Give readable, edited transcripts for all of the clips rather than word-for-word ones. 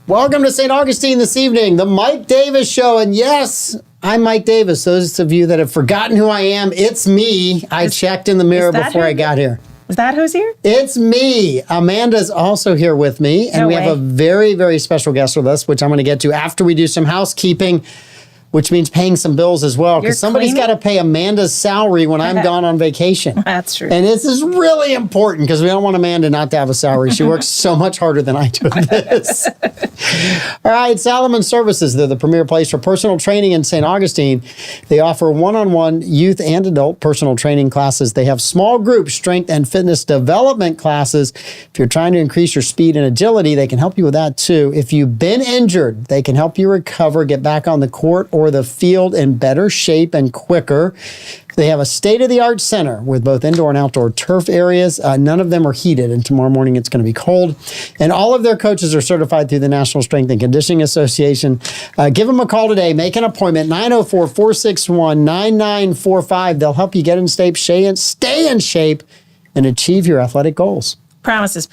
Welcome to St. Augustine this evening, the Mike Davis Show. And yes, I'm Mike Davis. Those of you that have forgotten who I am, it's me. I checked in the mirror before I got here. Is that who's here? It's me. Amanda's also here with me. And we have a very, very special guest with us, which I'm going to get to after we do some housekeeping, which means paying some bills as well. Because somebody's got to pay Amanda's salary when I'm gone on vacation. That's true. And this is really important because we don't want Amanda not to have a salary. She works so much harder than I do at this. All right, Salomon Services. They're the premier place for personal training in St. Augustine. They offer one-on-one youth and adult personal training classes. They have small group strength and fitness development classes. If you're trying to increase your speed and agility, they can help you with that too. If you've been injured, they can help you recover, get back on the court or the field in better shape and quicker. They have a state-of-the-art center with both indoor and outdoor turf areas. None of them are heated, and tomorrow morning it's going to be cold. And all of their coaches are certified through the National Strength and Conditioning Association. Give them a call today. Make an appointment, 904-461-9945. They'll help you get in shape, stay in shape, and achieve your athletic goals. Promises.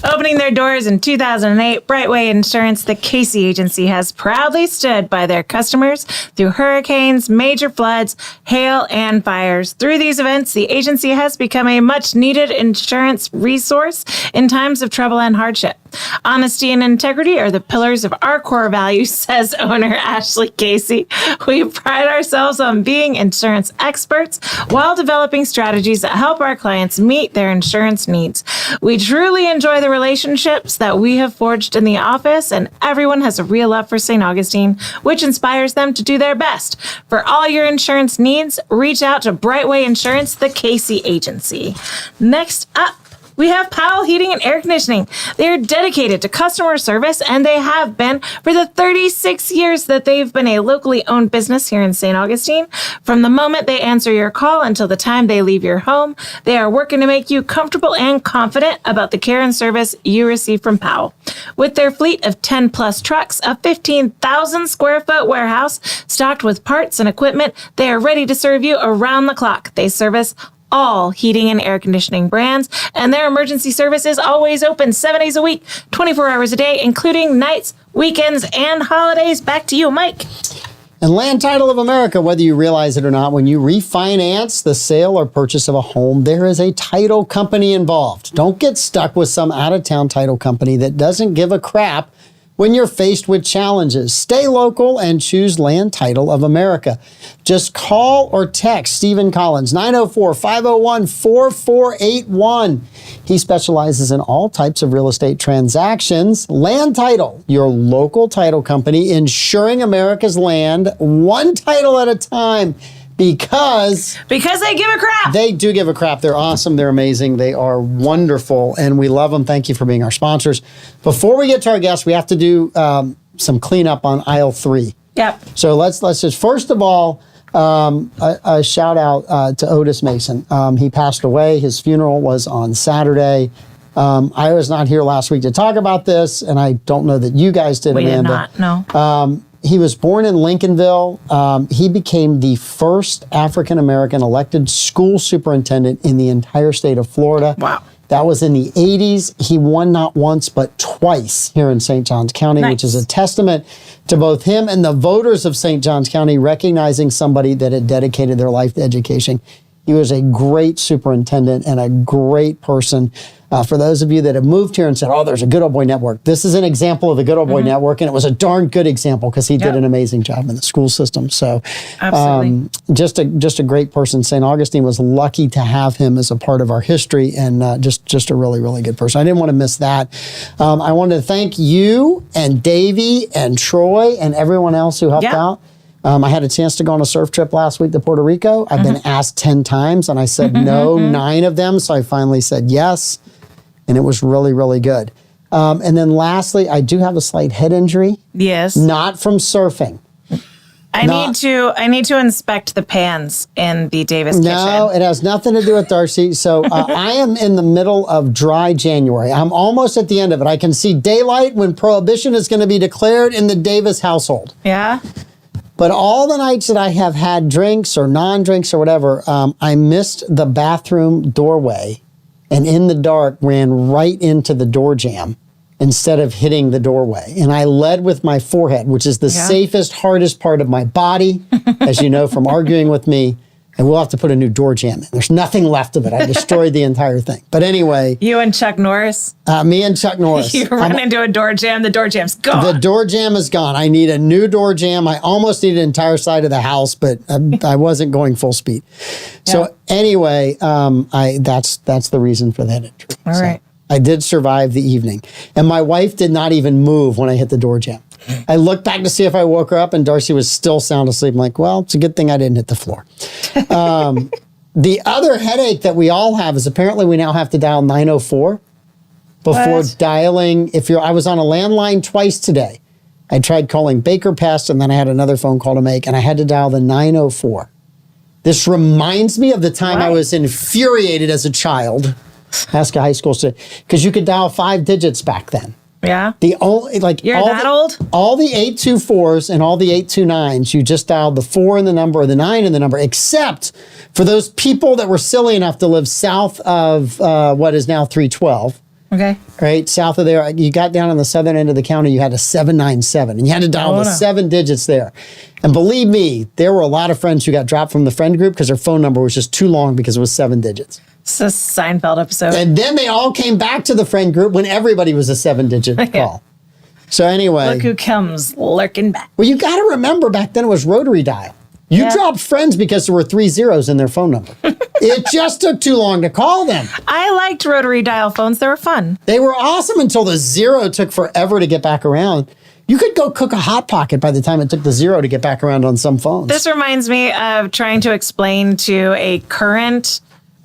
Opening their doors in 2008, Brightway Insurance, the Casey Agency, has proudly stood by their customers through hurricanes, major floods, hail, and fires. Through these events, the agency has become a much-needed insurance resource in times of trouble and hardship. Honesty and integrity are the pillars of our core values, says owner Ashley Casey. We pride ourselves on being insurance experts while developing strategies that help our clients meet their insurance needs. We truly enjoy the relationships that we have forged in the office, and everyone has a real love for St. Augustine, which inspires them to do their best. For all your insurance needs, reach out to Brightway Insurance, the Casey Agency. Next up, we have Powell Heating and Air Conditioning. They are dedicated to customer service, and they have been for the 36 years that they've been a locally owned business here in St. Augustine. From the moment they answer your call until the time they leave your home, they are working to make you comfortable and confident about the care and service you receive from Powell. With their fleet of 10-plus trucks, a 15,000 square foot warehouse stocked with parts and equipment, they are ready to serve you around the clock. They service all heating and air conditioning brands, and their emergency service is always open 7 days a week, 24 hours a day, including nights, weekends, and holidays. Back to you, Mike. And Land Title of America, whether you realize it or not, when you refinance the sale or purchase of a home, there is a title company involved. Don't get stuck with some out-of-town title company that doesn't give a crap when you're faced with challenges. Stay local and choose Land Title of America. Just call or text Stephen Collins, 904-501-4481. He specializes in all types of real estate transactions. Land Title, your local title company, insuring America's land one title at a time. Because they give a crap. They do give a crap. They're awesome. They're amazing. They are wonderful, and we love them. Thank you for being our sponsors. Before we get to our guests, we have to do some cleanup on aisle 3. Yep. So let's just, first of all, a shout out to Otis Mason. He passed away. His funeral was on Saturday. I was not here last week to talk about this, and I don't know that you guys did, Amanda. We did not, no. He was born in Lincolnville. He became the first African-American elected school superintendent in the entire state of Florida. Wow. That was in the 80s. He won not once, but twice here in St. Johns County, which is a testament to both him and the voters of St. Johns County recognizing somebody that had dedicated their life to education. He was a great superintendent and a great person. For those of you that have moved here and said, oh, there's a Good Old Boy Network. This is an example of the Good Old Boy Network, and it was a darn good example because he did an amazing job in the school system. So just a great person. St. Augustine was lucky to have him as a part of our history, and just a really, really good person. I didn't want to miss that. I wanted to thank you and Davey and Troy and everyone else who helped out. I had a chance to go on a surf trip last week to Puerto Rico. I've been asked 10 times, and I said no 9 of them, so I finally said yes. And it was really, really good. And then lastly, I do have a slight head injury. Yes. Not from surfing. I need to inspect the pans in the Davis kitchen. No, it has nothing to do with Darcy. So I am in the middle of dry January. I'm almost at the end of it. I can see daylight when prohibition is going to be declared in the Davis household. Yeah. But all the nights that I have had drinks or non-drinks or whatever, I missed the bathroom doorway and in the dark ran right into the door jamb instead of hitting the doorway. And I led with my forehead, which is the safest, hardest part of my body, as you know from arguing with me. And we'll have to put a new door jamb in. There's nothing left of it. I destroyed the entire thing. But anyway. You and Chuck Norris? Me and Chuck Norris. You run into a door jamb, the door jam's gone. The door jamb is gone. I need a new door jamb. I almost need an entire side of the house, but I wasn't going full speed. So anyway, that's the reason for that injury. All right. I did survive the evening. And my wife did not even move when I hit the door jamb. I looked back to see if I woke her up, and Darcy was still sound asleep. I'm like, well, it's a good thing I didn't hit the floor. The other headache that we all have is apparently we now have to dial 904 before dialing. I was on a landline twice today. I tried calling Baker Pest, and then I had another phone call to make, and I had to dial the 904. This reminds me of the time I was infuriated as a child. Ask a high school student, because you could dial 5 digits back then. Yeah. You're that old? All the 824s and all the 829s, you just dialed the 4 in the number or the 9 in the number, except for those people that were silly enough to live south of what is now 312. Okay. Right? South of there, you got down on the southern end of the county, you had a 797, and you had to dial the 7 digits there. And believe me, there were a lot of friends who got dropped from the friend group because their phone number was just too long because it was 7 digits. It's a Seinfeld episode. And then they all came back to the friend group when everybody was a 7-digit call. So anyway. Look who comes lurking back. Well, you got to remember back then it was rotary dial. You dropped friends because there were 3 zeros in their phone number. It just took too long to call them. I liked rotary dial phones. They were fun. They were awesome until the 0 took forever to get back around. You could go cook a Hot Pocket by the time it took the 0 to get back around on some phones. This reminds me of trying to explain to a current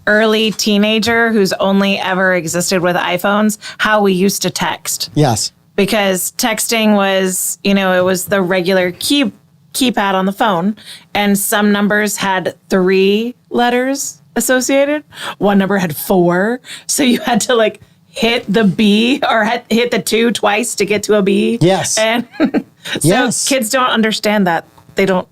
early teenager who's only ever existed with iPhones how we used to text. Yes. Because texting was, it was the regular keypad on the phone, and some numbers had 3 letters associated. One number had 4, so you had to hit the B or hit the 2 twice to get to a B. Yes. And so kids don't understand that. They don't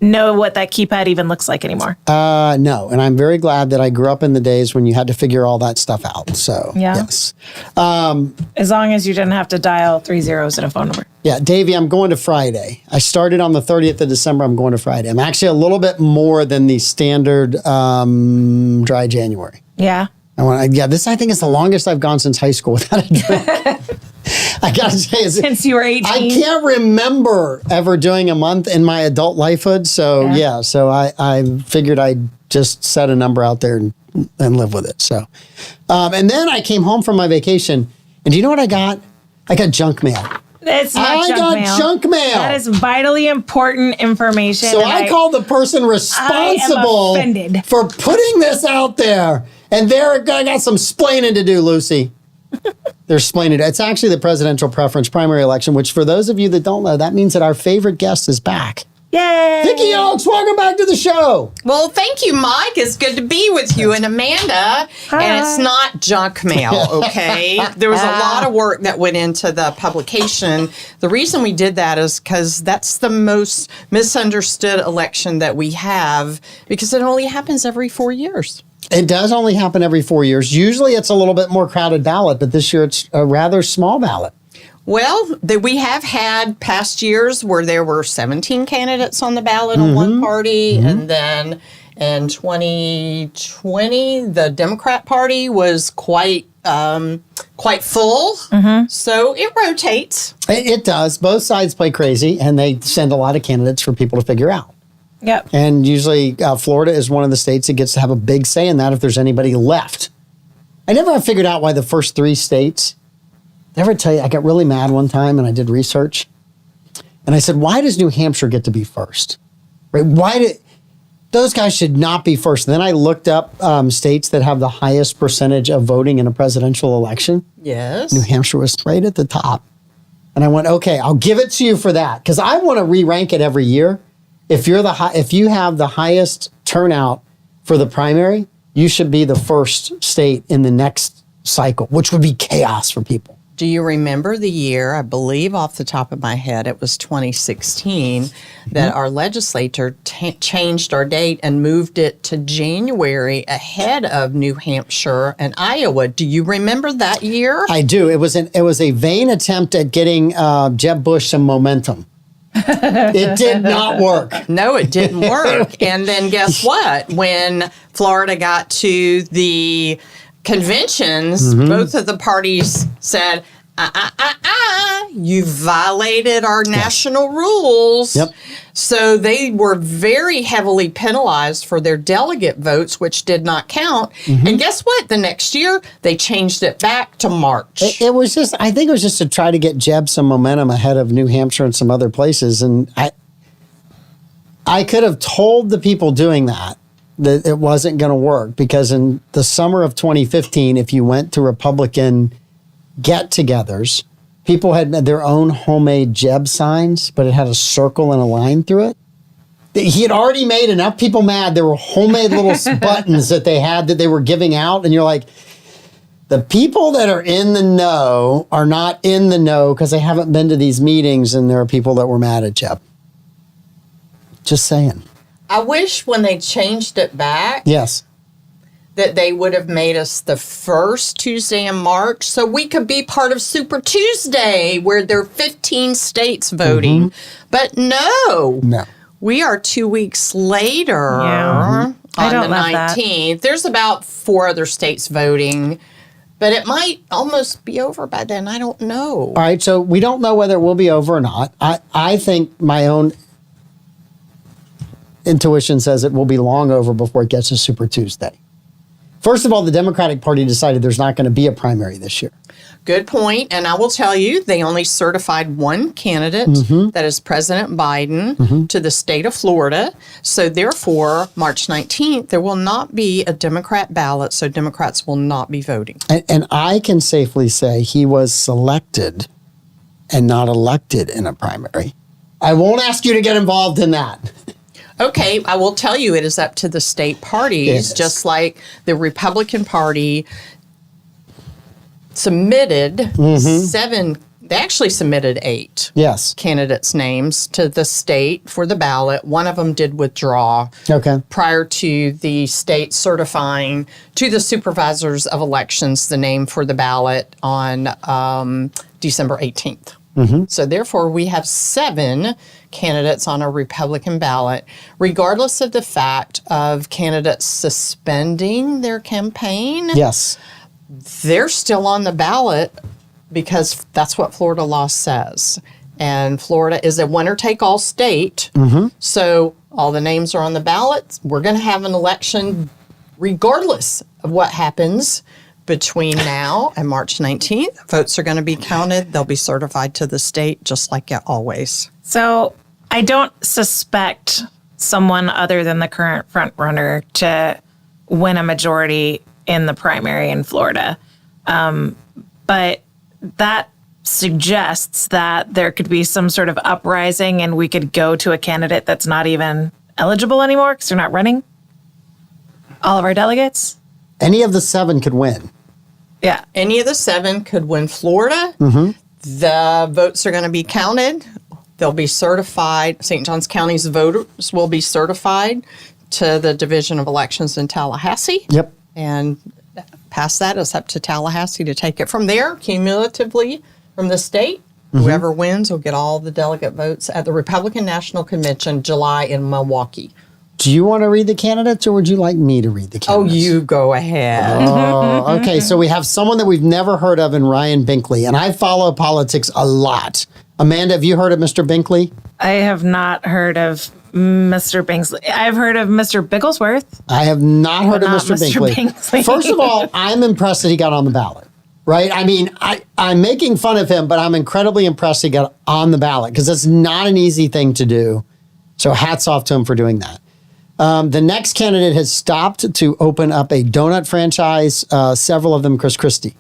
know what that keypad even looks like anymore. No, and I'm very glad that I grew up in the days when you had to figure all that stuff out. So, yes. As long as you didn't have to dial 3 zeros in a phone number. Yeah, Davey, I'm going to Friday. I started on the 30th of December. I'm going to Friday. I'm actually a little bit more than the standard dry January. Yeah. This I think is the longest I've gone since high school without a drink. I gotta say, since you were 18, I can't remember ever doing a month in my adult lifehood. So so I figured I'd just set a number out there and live with it. So, and then I came home from my vacation, and do you know what I got? I got junk mail. It's not junk mail. That is vitally important information. So I called the person responsible for putting this out there. And I got some splaining to do, Lucy. They're splaining. It's actually the presidential preference primary election, which for those of you that don't know, that means that our favorite guest is back. Yay! Vicky Oakes, welcome back to the show. Well, thank you, Mike. It's good to be with you and Amanda. Hi. And it's not junk mail, okay? There was a lot of work that went into the publication. The reason we did that is because that's the most misunderstood election that we have, because it only happens every 4 years. It does only happen every 4 years. Usually it's a little bit more crowded ballot, but this year it's a rather small ballot. Well, we have had past years where there were 17 candidates on the ballot on one party, and then in 2020, the Democrat Party was quite full. So it rotates. It does. Both sides play crazy, and they send a lot of candidates for people to figure out. Yep. And usually Florida is one of the states that gets to have a big say in that if there's anybody left. I never have figured out why the first 3 states. Did I ever tell you, I got really mad one time and I did research. And I said, why does New Hampshire get to be first? Right? Those guys should not be first. And then I looked up states that have the highest percentage of voting in a presidential election. Yes. New Hampshire was right at the top. And I went, okay, I'll give it to you for that. Because I want to re-rank it every year. If you have the highest turnout for the primary, you should be the first state in the next cycle, which would be chaos for people. Do you remember the year, I believe off the top of my head, it was 2016, that our legislature changed our date and moved it to January ahead of New Hampshire and Iowa. Do you remember that year? I do. It was a vain attempt at getting Jeb Bush some momentum. It did not work. No, it didn't work. And then guess what? When Florida got to the conventions, both of the parties said, you violated our national rules. Yep. So they were very heavily penalized for their delegate votes, which did not count. And guess what? The next year, they changed it back to March. It was just, I think it was just to try to get Jeb some momentum ahead of New Hampshire and some other places. And I could have told the people doing that it wasn't going to work, because in the summer of 2015, if you went to Republican get-togethers, people had their own homemade Jeb signs, but it had a circle and a line through it. He had already made enough people mad. There were homemade little buttons that they had that they were giving out. And you're like, the people that are in the know are not in the know because they haven't been to these meetings, and there are people that were mad at Jeb. Just saying. I wish when they changed it back, Yes. that they would have made us the first Tuesday in March so we could be part of Super Tuesday, where there are 15 states voting. But no. We are 2 weeks later on I don't the love that. 19th. There's about 4 other states voting, but it might almost be over by then. I don't know. All right, so we don't know whether it will be over or not. I think my own intuition says it will be long over before it gets to Super Tuesday. First of all, the Democratic Party decided there's not going to be a primary this year. Good point. And I will tell you, they only certified one candidate, that is President Biden, to the state of Florida. So therefore, March 19th, there will not be a Democrat ballot, so Democrats will not be voting. And I can safely say he was selected and not elected in a primary. I won't ask you to get involved in that. Okay, I will tell you, it is up to the state parties, just like the Republican Party submitted 7, they actually submitted 8 candidates' names to the state for the ballot. One of them did withdraw prior to the state certifying to the supervisors of elections the name for the ballot on December 18th. So therefore, we have 7 candidates on a Republican ballot, regardless of the fact of candidates suspending their campaign. They're still on the ballot because that's what Florida law says. And Florida is a winner-take-all state. So all the names are on the ballot. We're going to have an election regardless of what happens between now and March 19th. Votes are going to be counted. They'll be certified to the state just like always. So I don't suspect someone other than the current front runner to win a majority in the primary in Florida. But that suggests that there could be some sort of uprising and we could go to a candidate that's not even eligible anymore because they're not running. All of our delegates. Any of the 7 could win. Yeah. Any of the 7 could win Florida. The votes are going to be counted. They'll be certified. St. Johns County's voters will be certified to the Division of Elections in Tallahassee. And past that, it's up to Tallahassee to take it from there, cumulatively from the state. Whoever wins will get all the delegate votes at the Republican National Convention, July in Milwaukee. Do you want to read the candidates, or would you like me to read the candidates? Oh, you go ahead. Oh, okay. So we have someone that we've never heard of in Ryan Binkley, and I follow politics a lot. Amanda, have you heard of Mr. Binkley? I have not heard of Mr. Bingsley. I've heard of Mr. Bigglesworth. I have not heard of Mr. Binkley. First of all, I'm impressed that he got on the ballot, right? I mean, I'm making fun of him, but I'm incredibly impressed he got on the ballot because it's not an easy thing to do. So hats off to him for doing that. The next candidate has stopped to open up a donut franchise, several of them Chris Christie.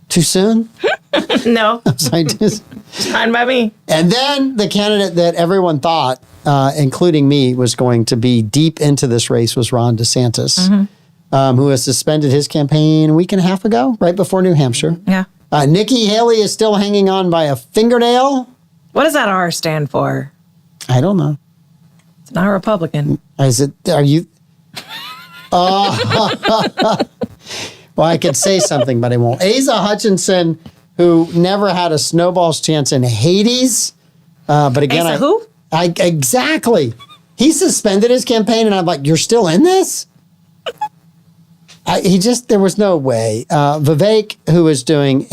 Too soon? No. Fine by me. And then the candidate that everyone thought, including me, was going to be deep into this race was Ron DeSantis. who has suspended his campaign a week and a half ago, right before New Hampshire. Yeah. Nikki Haley is still hanging on by a fingernail. What does that R stand for? I don't know. It's not Republican. Is it? Are you? Well, I could say something, but I won't. Asa Hutchinson, who never had a snowball's chance in Hades. But again, Asa who? Exactly. He suspended his campaign, and I'm like, you're still in this? There was no way. Vivek, who is doing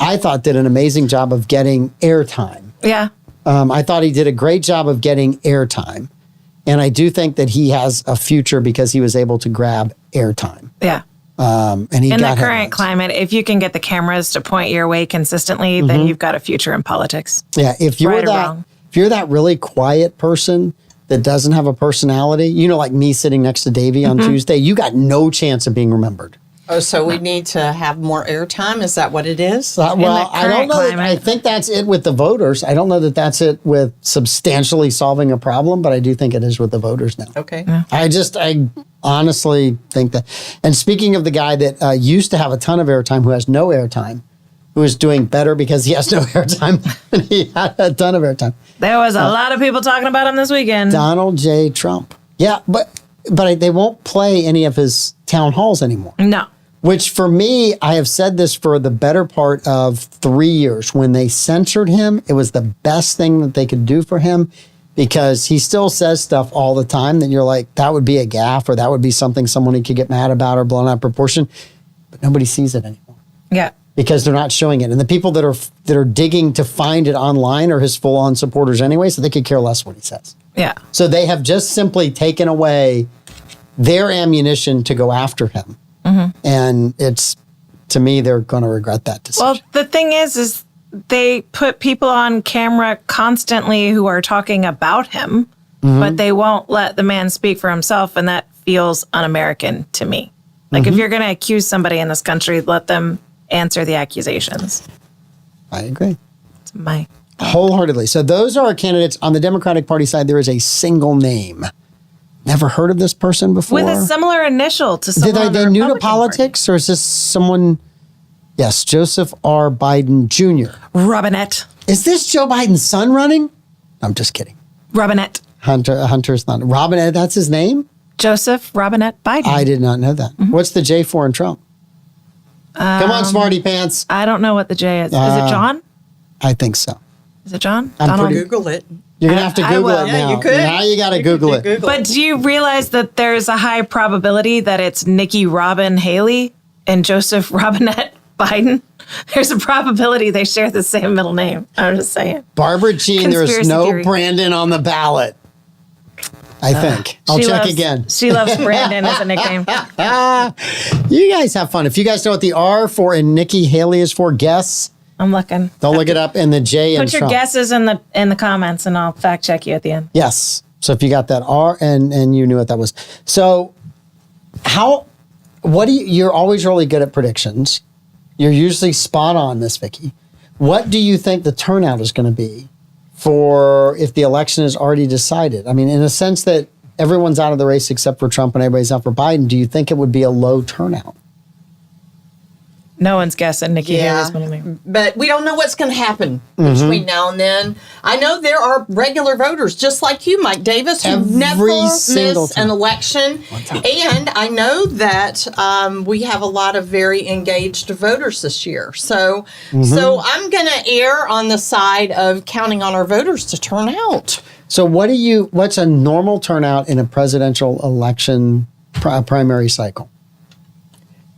I thought did an amazing job of getting airtime. Yeah. I thought he did a great job of getting airtime. And I do think that he has a future because he was able to grab airtime. Yeah. And he in got the current headlines. climate, if you can get the cameras to point your way consistently, then you've got a future in politics. Yeah, if you're Right or wrong. that really quiet person that doesn't have a personality, like me sitting next to Davey on Tuesday, you got no chance of being remembered. Oh, so we need to have more airtime? Is that what it is? Well, I don't current know. climate. I think that's it with the voters. I don't know that that's it with substantially solving a problem, but I do think it is with the voters now. Okay. I honestly think that. And speaking of the guy that used to have a ton of airtime, who has no airtime, who is doing better because he has no airtime, and he had a ton of airtime. There was a lot of people talking about him this weekend. Donald J. Trump. Yeah, but they won't play any of his town halls anymore. No. Which for me, I have said this for the better part of 3 years. When they censored him, it was the best thing that they could do for him because he still says stuff all the time that you're like, that would be a gaffe or that would be something someone could get mad about or blown out of proportion. But nobody sees it anymore Yeah. because they're not showing it. And the people that are digging to find it online are his full-on supporters anyway, so they could care less what he says. Yeah. So they have just simply taken away their ammunition to go after him. And to me, they're going to regret that decision. Well, the thing is they put people on camera constantly who are talking about him, but they won't let the man speak for himself. And that feels un-American to me. Like if you're going to accuse somebody in this country, let them answer the accusations. I agree. It's my Wholeheartedly. So those are our candidates. On the Democratic Party side, there is a single name. Never heard of this person before. with a similar initial to someone Are on the they new to Republican politics, or is this someone? Yes, Joseph R. Biden Jr. Party. Robinette. Is this Joe Biden's son running? I'm just kidding. Robinette. Hunter's not. Robin, that's his name? Joseph Robinette Biden. I did not know that. What's the J for in Trump? Come on, smarty pants. I don't know what the J is. Is it John? I think so. Is it John? I'm Donald? pretty- Google it. You're going to have to I Google will. it Yeah, now. you could. Now you got to Google it. Google But do you realize that there's a high probability that it's Nikki Robin Haley and Joseph Robinette Biden? There's a probability they share the same middle name. I'm just saying. Barbara Jean, there is Conspiracy no theory. Brandon on the ballot. I think. I'll She check loves- again. She loves Brandon as a nickname. You guys have fun. If you guys know what the R for in Nikki Haley is for, guess. I'm looking. Don't look it up. And the J in Put your Trump. guesses in the comments, and I'll fact check you at the end. Yes. So if you got that R and you knew what that was. So you're always really good at predictions. You're usually spot on, Miss Vicky. What do you think the turnout is going to be for if the election is already decided? I mean, in a sense that everyone's out of the race except for Trump and everybody's out for Biden, do you think it would be a low turnout? No one's guessing Nikki Yeah. Haley's middle name. But we don't know what's going to happen between now and then. I know there are regular voters, just like you, Mike Davis, who Every never single miss time. an election. And I know that we have a lot of very engaged voters this year. So I'm going to err on the side of counting on our voters to turn out. So what's a normal turnout in a presidential election primary cycle?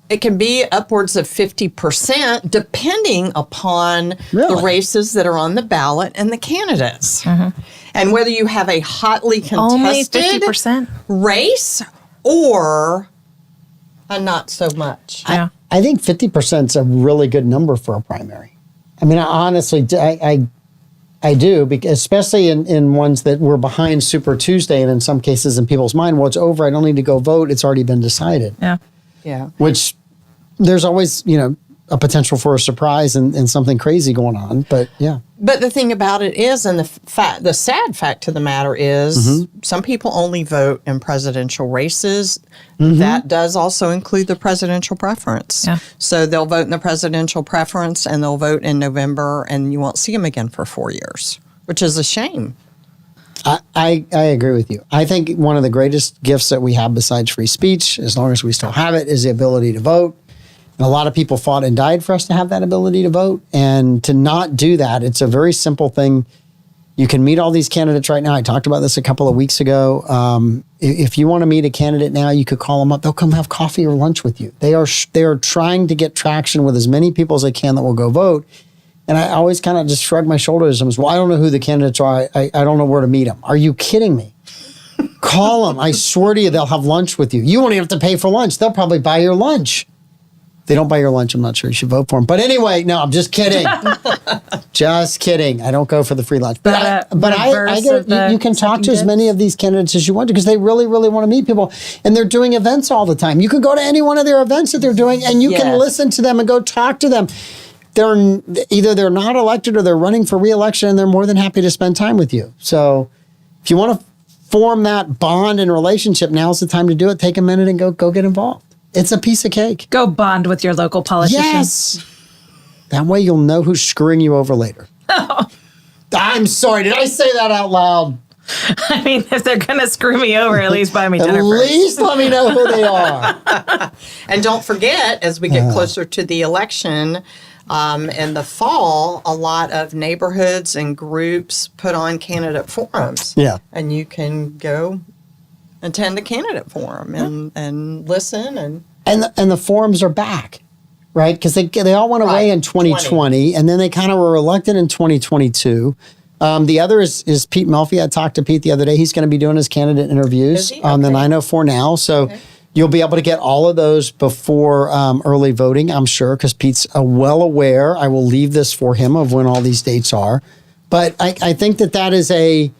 It can be upwards of 50%, depending upon Really? the races that are on the ballot and the candidates. And whether you have a hotly Only contested 50%. race or a not so much. Yeah. I think 50% is a really good number for a primary. I mean, I honestly, I do, because especially in ones that were behind Super Tuesday, and in some cases in people's mind, well, it's over. I don't need to go vote. It's already been decided. Yeah. Yeah. Which there's always, a potential for a surprise and something crazy going on. But yeah. But the thing about it is, and the sad fact of the matter is, some people only vote in presidential races. That does also include the presidential preference. Yeah. So they'll vote in the presidential preference, and they'll vote in November, and you won't see them again for 4 years, which is a shame. I agree with you. I think one of the greatest gifts that we have besides free speech, as long as we still have it, is the ability to vote. And a lot of people fought and died for us to have that ability to vote. And to not do that, it's a very simple thing. You can meet all these candidates right now. I talked about this a couple of weeks ago. If you want to meet a candidate now, you could call them up. They'll come have coffee or lunch with you. They are trying to get traction with as many people as they can that will go vote. And I always kind of just shrug my shoulders and say, well, I don't know who the candidates are. I don't know where to meet them. Are you kidding me? Call them. I swear to you, they'll have lunch with you. You won't even have to pay for lunch. They'll probably buy your lunch. If they don't buy your lunch, I'm not sure you should vote for them. But anyway, no, I'm just kidding. Just kidding. I don't go for the free lunch. But I get it. You can talk to as many of these candidates as you want to because they really, really want to meet people. And they're doing events all the time. You can go to any one of their events that they're doing and you can listen to them and go talk to them. They're not elected or they're running for re-election and they're more than happy to spend time with you. So if you want to form that bond and relationship, now's the time to do it. Take a minute and go get involved. It's a piece of cake. Go bond with your local politicians. Yes. That way you'll know who's screwing you over later. Oh. I'm sorry. Did I say that out loud? I mean, if they're going to screw me over, at least buy me dinner At least let me know who they are. And don't forget, as we get closer to the election, in the fall, a lot of neighborhoods and groups put on candidate forums. Yeah. And you can go attend a candidate forum and listen. And the forums are back, right? Because they all went away in 2020, and then they kind of were reluctant in 2022. The other is Pete Melfi. I talked to Pete the other day. He's going to be doing his candidate interviews on the 904 now. So you'll be able to get all of those before early voting, I'm sure, because Pete's well aware. I will leave this for him of when all these dates are. But I think that is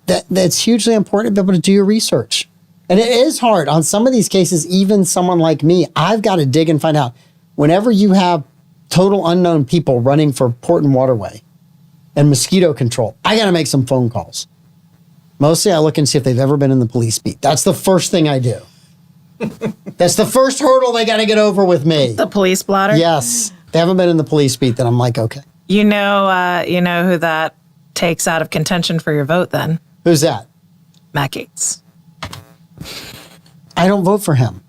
that's hugely important to be able to do your research. And it is hard. On some of these cases, even someone like me, I've got to dig and find out. Whenever you have total unknown people running for Port and Waterway and mosquito control, I got to make some phone calls. Mostly I look and see if they've ever been in the police beat. That's the first thing I do. That's the first hurdle they got to get over with me. The police blotter? Yes. If they haven't been in the police beat, then I'm like, okay. You know who that takes out of contention for your vote then? Who's that? Matt Gaetz. I don't vote for him.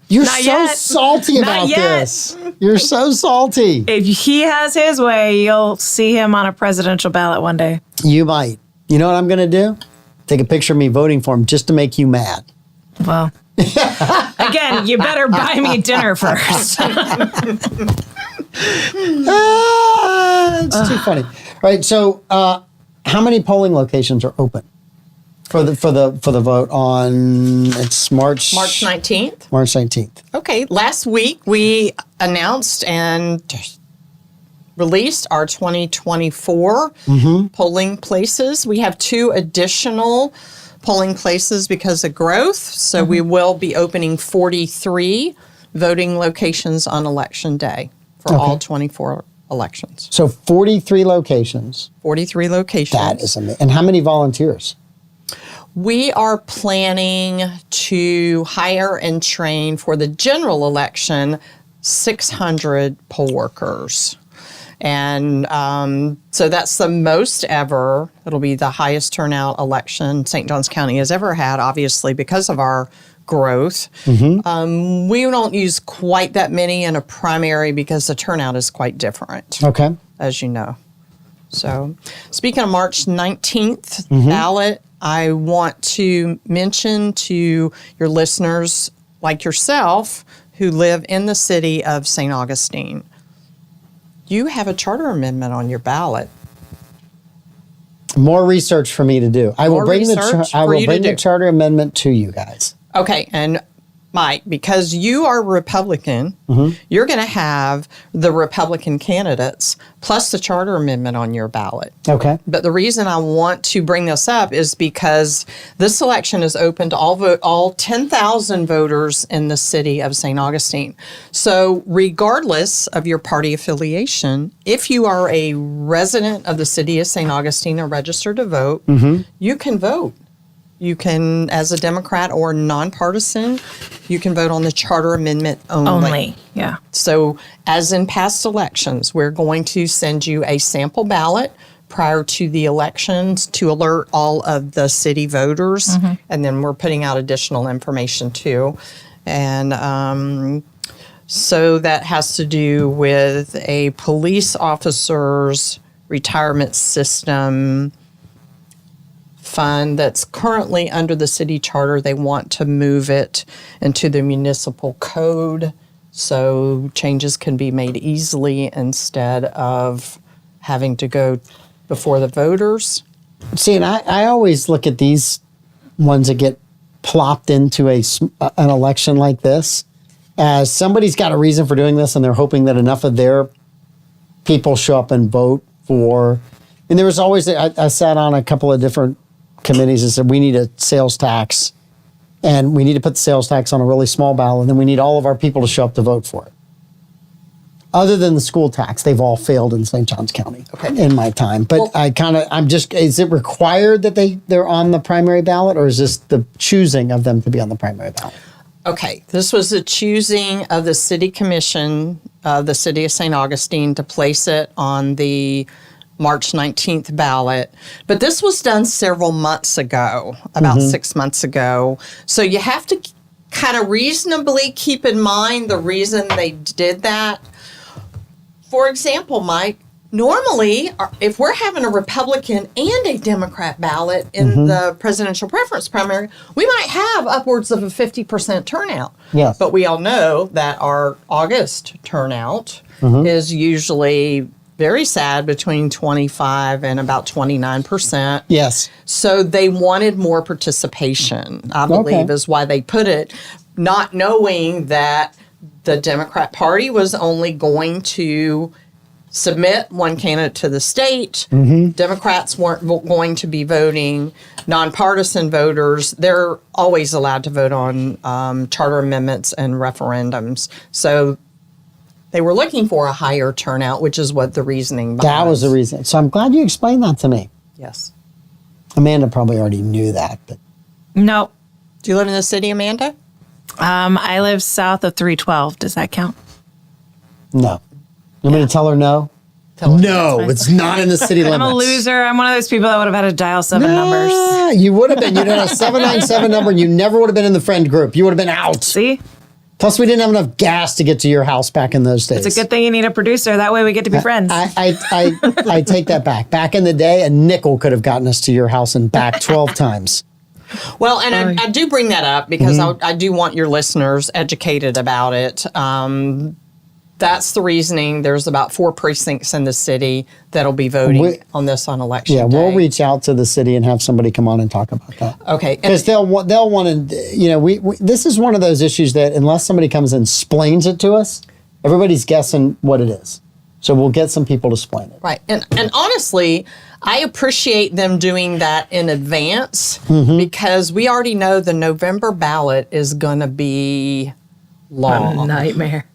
You're so salty about this. You're so salty. If he has his way, you'll see him on a presidential ballot one day. You might. You know what I'm going to do? Take a picture of me voting for him just to make you mad. Well, again, you better buy me dinner first. It's too funny. All right. So, how many polling locations are open for the vote on? It's March 19th. March 19th. Okay. Last week we announced and released our 2024 polling places. We have 2 additional polling places because of growth. So we will be opening 43 voting locations on election day for all 24 elections. So 43 locations. 43 locations. That is amazing. And how many volunteers? We are planning to hire and train for the general election 600 poll workers. And so that's the most ever. It'll be the highest turnout election St. Johns County has ever had, obviously, because of our growth. We don't use quite that many in a primary because the turnout is quite different, as you know. So speaking of March 19th ballot, I want to mention to your listeners like yourself who live in the city of St. Augustine, you have a charter amendment on your ballot. More research for me to do. I will bring the charter amendment to you guys. Okay, and Mike, because you are Republican, you're going to have the Republican candidates plus the charter amendment on your ballot. Okay. But the reason I want to bring this up is because this election is open to all 10,000 voters in the city of St. Augustine. So regardless of your party affiliation, if you are a resident of the city of St. Augustine and registered to vote, you can vote. You can, as a Democrat or nonpartisan, you can vote on the charter amendment only. Yeah. So as in past elections, we're going to send you a sample ballot prior to the elections to alert all of the city voters. And then we're putting out additional information too. And so that has to do with a police officer's retirement system fund that's currently under the city charter. They want to move it into the municipal code so changes can be made easily instead of having to go before the voters. See, and I always look at these ones that get plopped into an election like this as somebody's got a reason for doing this and they're hoping that enough of their people show up and vote for. And there was always, I sat on a couple of different committees that said we need a sales tax and we need to put the sales tax on a really small ballot and then we need all of our people to show up to vote for it. Other than the school tax, they've all failed in St. Johns County in my time. But is it required that they're on the primary ballot or is this the choosing of them to be on the primary ballot? Okay, this was the choosing of the city commission of the city of St. Augustine to place it on the March 19th ballot. But this was done several months ago, about 6 months ago. So you have to kind of reasonably keep in mind the reason they did that. For example, Mike, normally if we're having a Republican and a Democrat ballot in the presidential preference primary, we might have upwards of a 50% turnout. Yes. But we all know that our August turnout is usually very sad, between 25 and about 29%. Yes. So they wanted more participation, I believe, is why they put it, not knowing that the Democrat Party was only going to submit one candidate to the state. Democrats weren't going to be voting. Nonpartisan voters, they're always allowed to vote on charter amendments and referendums. So they were looking for a higher turnout, which is what the reasoning behind. That was the reason. So I'm glad you explained that to me. Yes. Amanda probably already knew that, but No. Do you live in the city, Amanda? I live south of 312. Does that count? no. You want me to tell her no? No, it's not in the city limits. I'm a loser. I'm one of those people that would have had to dial 7 numbers. You would have been. You'd had a 797 number and you never would have been in the friend group. You would have been out. See? Plus, we didn't have enough gas to get to your house back in those days. It's a good thing you need a producer. That way we get to be friends. I take that back. Back in the day, a nickel could have gotten us to your house and back 12 times. Well, and I do bring that up because I do want your listeners educated about it. That's the reasoning. There's about 4 precincts in the city that'll be voting on this on election day. We'll reach out to the city and have somebody come on and talk about that. Okay. Because they'll want to, we this is one of those issues that unless somebody comes and explains it to us, everybody's guessing what it is. So we'll get some people to explain it. Right. And honestly, I appreciate them doing that in advance because we already know the November ballot is going to be long. A nightmare.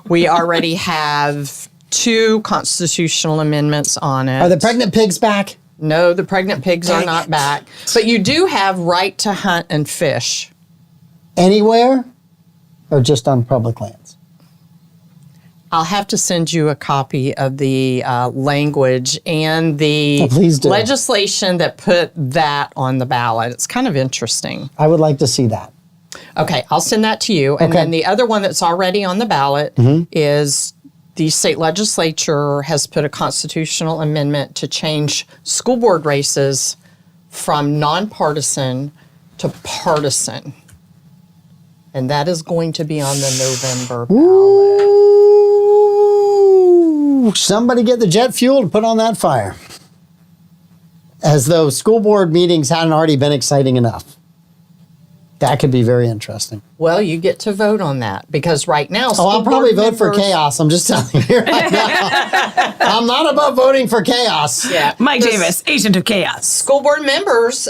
We already have 2 constitutional amendments on it. Are the pregnant pigs back? No, the pregnant pigs are not back. But you do have right to hunt and fish. Anywhere or just on public lands? I'll have to send you a copy of the language and the legislation that put that on the ballot. It's kind of interesting. I would like to see that. Okay, I'll send that to you. And then the other one that's already on the ballot is the state legislature has put a constitutional amendment to change school board races from nonpartisan to partisan. And that is going to be on the November ballot. Ooh, somebody get the jet fuel to put on that fire. As though school board meetings hadn't already been exciting enough. That could be very interesting. Well, you get to vote on that because right now, I'll probably vote for chaos. I'm just telling you right now. I'm not above voting for chaos. Yeah, Mike Davis, agent of chaos. School board members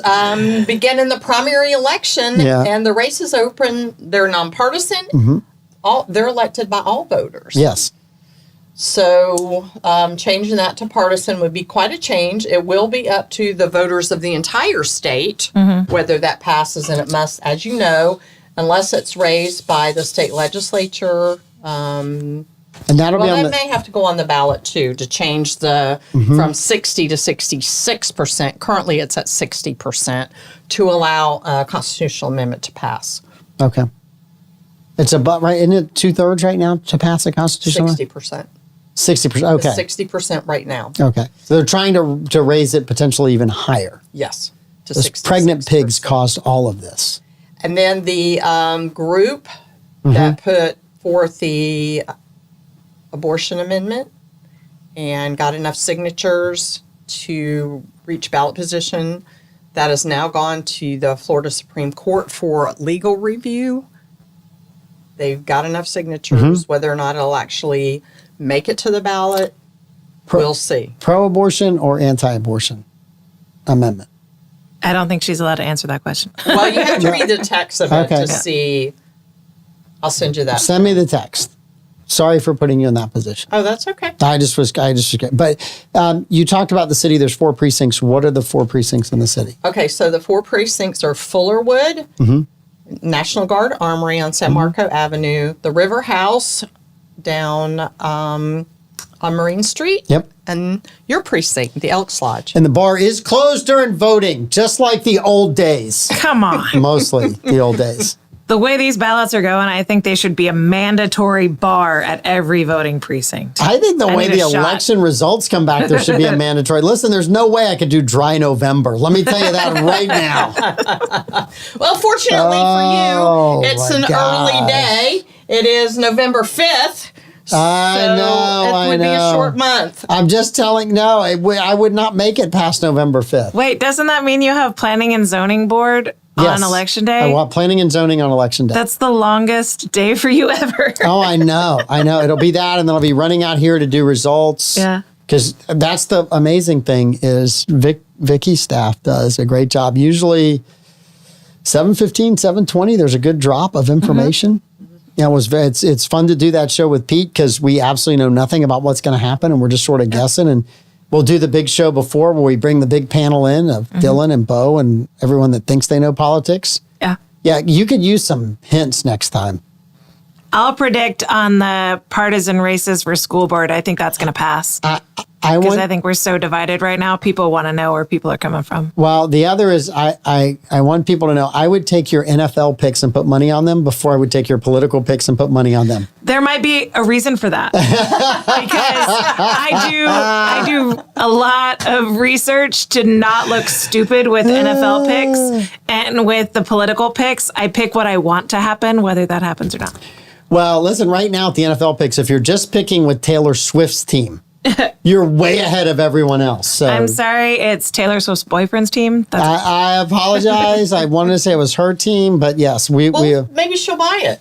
begin in the primary election, and the race is open. They're nonpartisan. They're elected by all voters. Yes. So changing that to partisan would be quite a change. It will be up to the voters of the entire state whether that passes, and it must, as you know, unless it's raised by the state legislature. And that'll be on that may have to go on the ballot too to change the from 60 to 66%. Currently, it's at 60% to allow a constitutional amendment to pass. Okay. It's about right, isn't it 2/3 right now to pass a constitutional? 60%. 60%. Okay. 60% right now. Okay. So they're trying to raise it potentially even higher. Yes. To Those 66%. pregnant pigs caused all of this. And then the group that put forth the abortion amendment and got enough signatures to reach ballot position, that has now gone to the Florida Supreme Court for legal review. They've got enough signatures. Whether or not it'll actually make it to the ballot, we'll see. Pro-abortion or anti-abortion amendment? I don't think she's allowed to answer that question. Well, you have to read the text of it to see. I'll send you that. Send me the text. Sorry for putting you in that position. Oh, that's okay. I just was. But you talked about the city. There's 4 precincts. What are the 4 precincts in the city? Okay, so the 4 precincts are Fullerwood, National Guard Armory on San Marco Avenue, the River House down on Marine Street. Yep. And your precinct, the Elks Lodge. And the bar is closed during voting, just like the old days. Come on. Mostly the old days. The way these ballots are going, I think they should be a mandatory bar at every voting precinct. I think the way need the a shot. election results come back, there should be a mandatory. Listen, there's no way I could do dry November. Let me tell you that right now. Well, fortunately for you, it's an early day. It is November 5th. I It would be a short month. I'm just telling, I would not make it past November 5th. Wait, doesn't that mean you have planning and zoning board on election day? I want planning and zoning on election day. That's the longest day for you ever. Oh, I know. It'll be that, and then I'll be running out here to do results. Yeah. Because that's the amazing thing is Vicky's staff does a great job. Usually 7:15, 7:20, there's a good drop of information. Yeah, it's fun to do that show with Pete because we absolutely know nothing about what's going to happen, and we're just sort of guessing. And we'll do the big show before where we bring the big panel in of Dylan and Bo and everyone that thinks they know politics. Yeah. Yeah, you could use some hints next time. I'll predict on the partisan races for school board. I think that's going to pass. Because I think we're so divided right now. People want to know where people are coming from. Well, the other is I want people to know I would take your NFL picks and put money on them before I would take your political picks and put money on them. There might be a reason for that. Because I do a lot of research to not look stupid with NFL picks. And with the political picks, I pick what I want to happen, whether that happens or not. Well, listen, right now at the NFL picks, if you're just picking with Taylor Swift's team, you're way ahead of everyone else. So I'm sorry, it's Taylor Swift's boyfriend's team. I apologize. I wanted to say it was her team, but yes, maybe she'll buy it.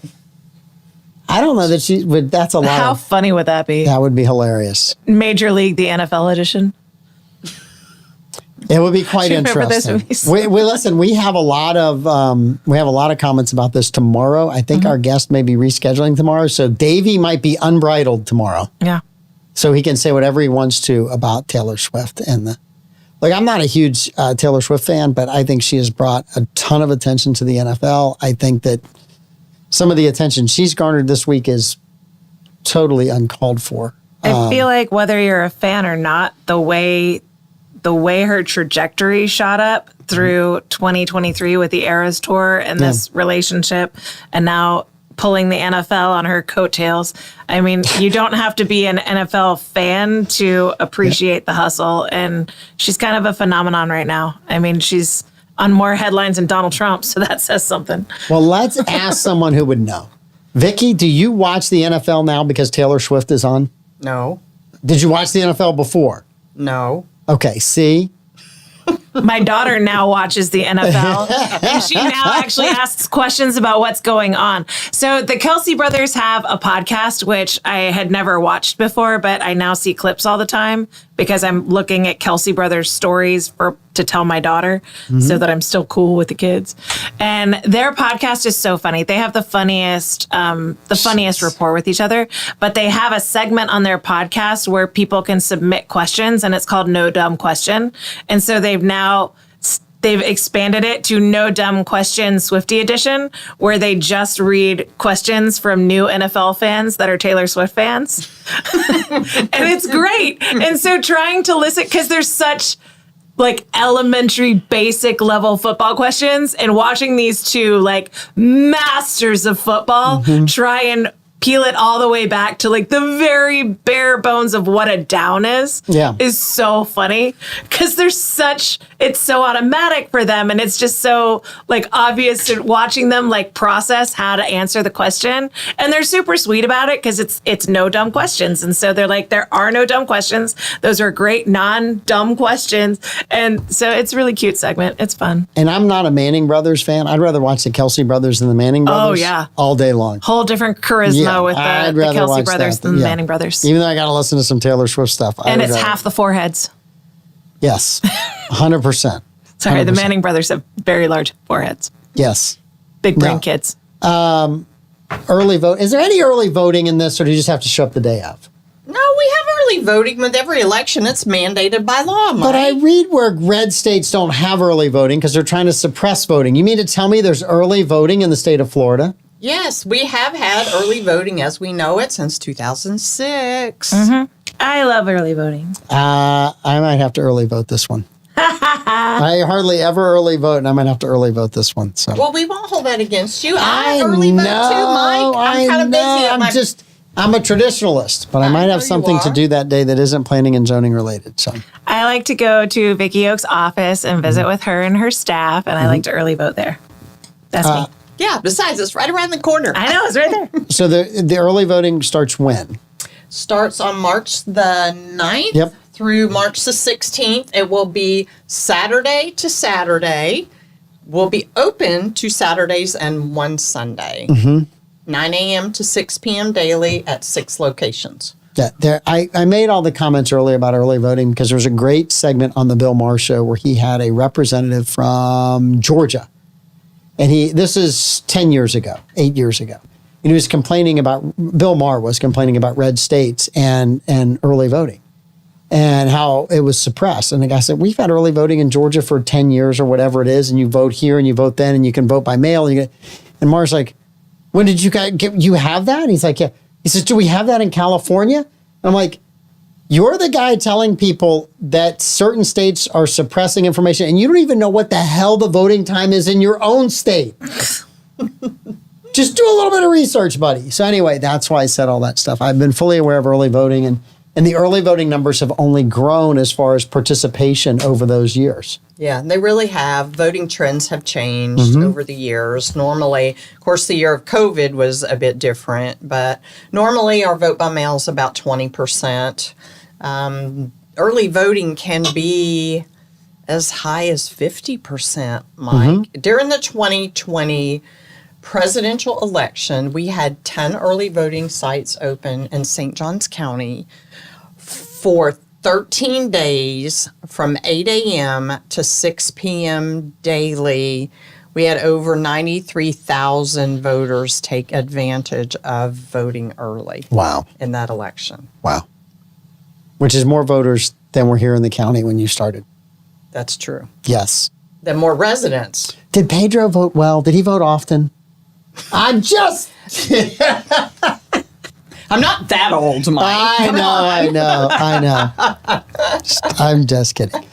I don't know that she would. That's a lot. How funny would that be? That would be hilarious. Major League, the NFL edition. It would be quite Do you remember interesting. this We listen. We have a lot of comments about this tomorrow. I think our guest may be rescheduling tomorrow, so Davey might be unbridled tomorrow. Yeah. So he can say whatever he wants to about Taylor Swift I'm not a huge Taylor Swift fan, but I think she has brought a ton of attention to the NFL. I think that some of the attention she's garnered this week is totally uncalled for. I feel like whether you're a fan or not, the way her trajectory shot up through 2023 with the Eras Tour and this relationship, and now pulling the NFL on her coattails. I mean, you don't have to be an NFL fan to appreciate the hustle, and she's kind of a phenomenon right now. I mean, she's on more headlines than Donald Trump, so that says something. Well, let's ask someone who would know. Vicky, do you watch the NFL now because Taylor Swift is on? No. Did you watch the NFL before? No. Okay, see? My daughter now watches the NFL, and she now actually asks questions about what's going on. So the Kelsey brothers have a podcast, which I had never watched before, but I now see clips all the time because I'm looking at Kelsey brothers stories to tell my daughter so that I'm still cool with the kids. And their podcast is so funny. They have the funniest rapport with each other, but they have a segment on their podcast where people can submit questions, and it's called No Dumb Question. And so they've expanded it to No Dumb Question Swiftie Edition, where they just read questions from new NFL fans that are Taylor Swift fans. And it's great. And so trying to listen, because there's such like elementary basic level football questions, and watching these two like masters of football try and peel it all the way back to like the very bare bones of what a down is so funny, because it's so automatic for them, and it's just so like obvious watching them like process how to answer the question. And they're super sweet about it because it's no dumb questions. And so they're like, there are no dumb questions. Those are great non-dumb questions. And so it's a really cute segment. It's fun. And I'm not a Manning Brothers fan. I'd rather watch the Kelsey brothers than the Manning brothers. Oh, yeah. All day long. Whole different charisma with the Kelsey brothers than the Manning brothers. Even though I got to listen to some Taylor Swift stuff. And it's half the foreheads. Yes. 100%. Sorry, 100%. the Manning brothers have very large foreheads. Yes. Big brain kids. Early vote. Is there any early voting in this, or do you just have to show up the day of? No, we have early voting with every election. It's mandated by law, Mike. But I read where red states don't have early voting because they're trying to suppress voting. You mean to tell me there's early voting in the state of Florida? Yes, we have had early voting as we know it since 2006. I love early voting. I might have to early vote this one. I hardly ever early vote, and I might have to early vote this one. So. Well, we won't hold that against you. I early vote too, Mike. I'm kind of busy. I'm a traditionalist, but I might have something to do that day that isn't planning and zoning related. So I like to go to Vicky Oakes' office and visit with her and her staff, and I like to early vote there. That's me. Yeah, besides, it's right around the corner. I know, it's right there. So the early voting starts when? Starts on March the 9th through March the 16th. It will be Saturday to Saturday. Will be open to Saturdays and one Sunday. 9 a.m. to 6 p.m. daily at 6 locations. Yeah, I made all the comments earlier about early voting because there was a great segment on the Bill Maher show where he had a representative from Georgia. And this is 10 years ago, 8 years ago. And he was complaining about, Bill Maher was complaining about red states and early voting and how it was suppressed. And the guy said, we've had early voting in Georgia for 10 years or whatever it is. And you vote here and you vote then and you can vote by mail. And Maher's like, when did you guys you have that? And he's like, yeah. He says, do we have that in California? And I'm like, you're the guy telling people that certain states are suppressing information and you don't even know what the hell the voting time is in your own state. Just do a little bit of research, buddy. So anyway, that's why I said all that stuff. I've been fully aware of early voting, and the early voting numbers have only grown as far as participation over those years. Yeah, they really have. Voting trends have changed over the years. Normally, of course, the year of COVID was a bit different, but normally our vote by mail is about 20%. Early voting can be as high as 50%, Mike. During the 2020 presidential election, we had 10 early voting sites open in St. Johns County for 13 days from 8 a.m. to 6 p.m. daily. We had over 93,000 voters take advantage of voting early. Wow. In that election. Wow. Which is more voters than were here in the county when you started. That's true. Yes. Then more residents. Did Pedro vote well? Did he vote often? I'm not that old, Mike. I know. I'm just kidding.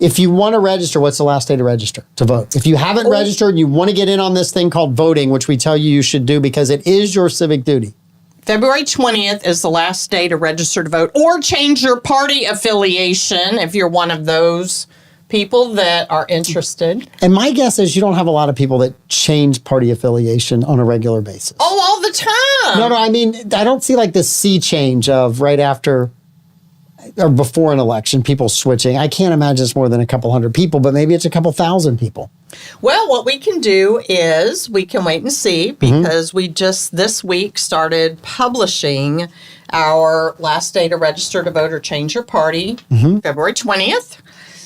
If you want to register, what's the last day to register to vote? If you haven't registered and you want to get in on this thing called voting, which we tell you should do because it is your civic duty. February 20th is the last day to register to vote or change your party affiliation if you're one of those people that are interested. And my guess is you don't have a lot of people that change party affiliation on a regular basis. Oh, all the time. No, I mean, I don't see like this sea change of right after. or before an election, people switching. I can't imagine it's more than a couple hundred people, but maybe it's a couple thousand people. Well, what we can do is we can wait and see, because we just this week started publishing our last day to register to vote or change your party, February 20th.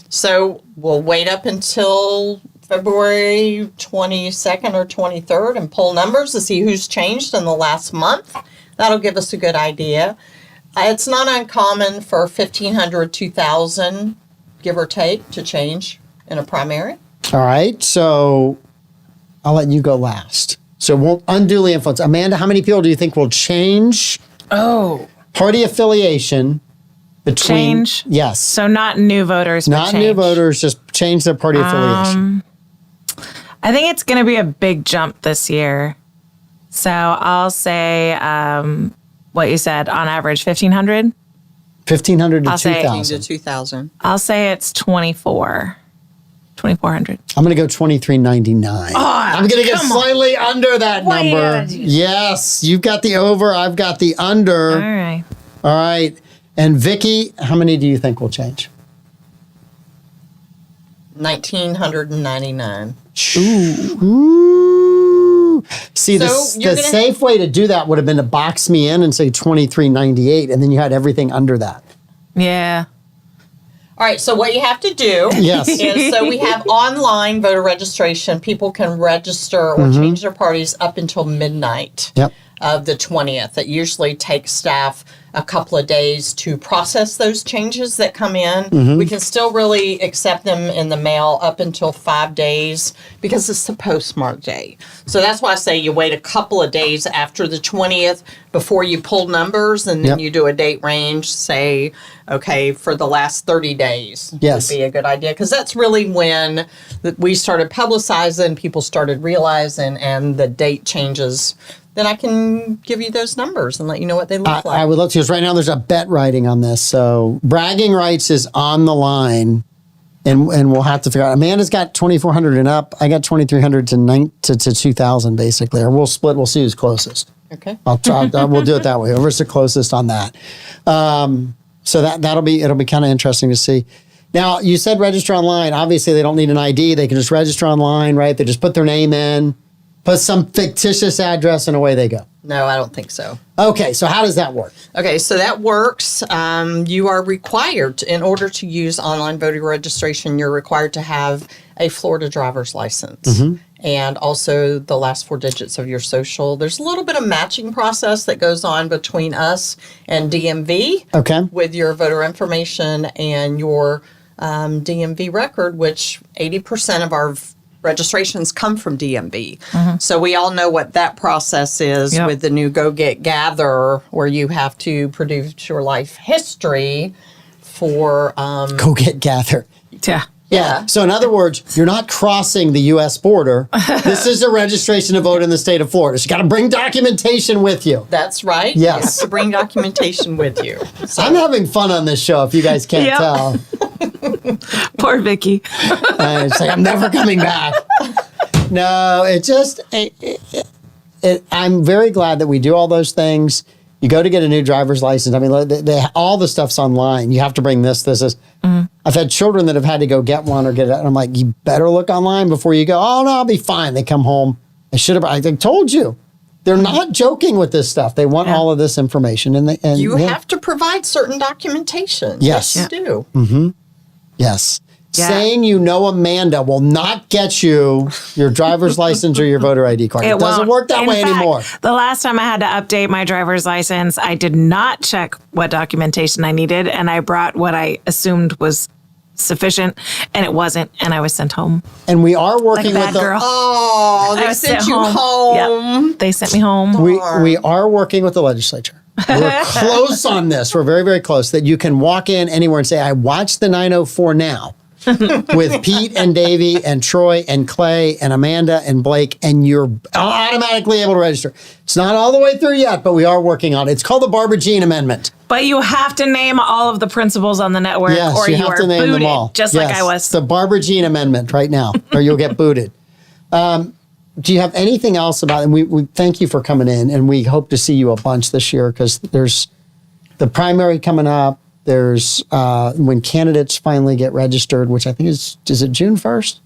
So we'll wait up until February 22nd or 23rd and pull numbers to see who's changed in the last month. That'll give us a good idea. It's not uncommon for 1,500, 2,000, give or take, to change in a primary. All right. So I'll let you go last. So it won't unduly influence. Amanda, how many people do you think will change party affiliation between... Change? Yes. So not new voters, but Not new voters, just change their party affiliation. I think it's going to be a big jump this year. So I'll say what you said, on average, 1,500? 1,500 to I'll say 2,000. To 2,000. I'll say it's 2,400. I'm going to go 2,399. I'm going to get slightly under that Why you number. gotta do that? Yes, you've got the over, I've got the under. All right. All right. And Vicky, how many do you think will change? 1,999. Ooh. See, So the you're gonna- safe way to do that would have been to box me in and say 2,398, and then you had everything under that. Yeah. All right, so what you have to do Yes. is, so we have online voter registration. People can register or change their parties up until midnight Yep. of the 20th. It usually takes staff a couple of days to process those changes that come in. We can still really accept them in the mail up until 5 days because it's the postmark day. So that's why I say you wait a couple of days after the 20th before you pull numbers, and then Yep. you do a date range, say, okay, for the last 30 days Yes. would be a good idea, because that's really when we started publicizing, people started realizing, and the date changes. Then I can give you those numbers and let you know what they look like. I would love to, because right now there's a bet writing on this. So bragging rights is on the line, and we'll have to figure out. Amanda's got 2,400 and up. I got 2,300 to 2,000 basically. Or we'll split. We'll see who's closest. Okay. I'll try. We'll do it that way. Whoever's the closest on that. So it'll be kind of interesting to see. Now, you said register online. Obviously, they don't need an ID. They can just register online, right? They just put their name in, put some fictitious address, and away they go. No, I don't think so. Okay, so how does that work? Okay, so that works. You are required, in order to use online voter registration, you're required to have a Florida driver's license. And also the last 4 digits of your social. There's a little bit of matching process that goes on between us and DMV Okay. with your voter information and your DMV record, which 80% of our registrations come from DMV. So we all know what that process is Yep. with the new Go Get Gather, where you have to produce your life history for Go get gather. Yeah. Yeah. So in other words, you're not crossing the U.S. border. This is a registration to vote in the state of Florida. So you got to bring documentation with you. That's right. Yes. You have to bring documentation with you. So, I'm having fun on this show, if you guys can't Yep. tell. Poor Vicky. It's like, I'm never coming back. No, it just, I'm very glad that we do all those things. You go to get a new driver's license. I mean, all the stuff's online. You have to bring this. I've had children that have had to go get one or get it. And I'm like, you better look online before you go. Oh, no, I'll be fine. They come home. I told you. They're not joking with this stuff. They want all of this information. And you have to provide certain documentation. Yes. You do. Yes. Yeah. Saying you know Amanda will not get you your driver's license or your voter ID card. It doesn't won't. work that In way fact, anymore. The last time I had to update my driver's license, I did not check what documentation I needed, and I brought what I assumed was sufficient, and it wasn't, and I was sent home. And we are Like a working bad with the girl. Oh, I they was sent sent you home. Yep. They sent me home. we are working with the legislature. We're close on this. We're very, very close. That you can walk in anywhere and say, I watched the 904 now with Pete and Davey and Troy and Clay and Amanda and Blake, and you're automatically able to register. It's not all the way through yet, but we are working on it. It's called the Barbara Jean Amendment. But you have to name all of the principals on the network, Yes, or you you have are to name booted, them all. just like Yes, I was. It's the Barbara Jean Amendment right now, or you'll get booted. Do you have anything else about it? And we thank you for coming in, and we hope to see you a bunch this year because there's the primary coming up. There's when candidates finally get registered, which I think is it June 1st?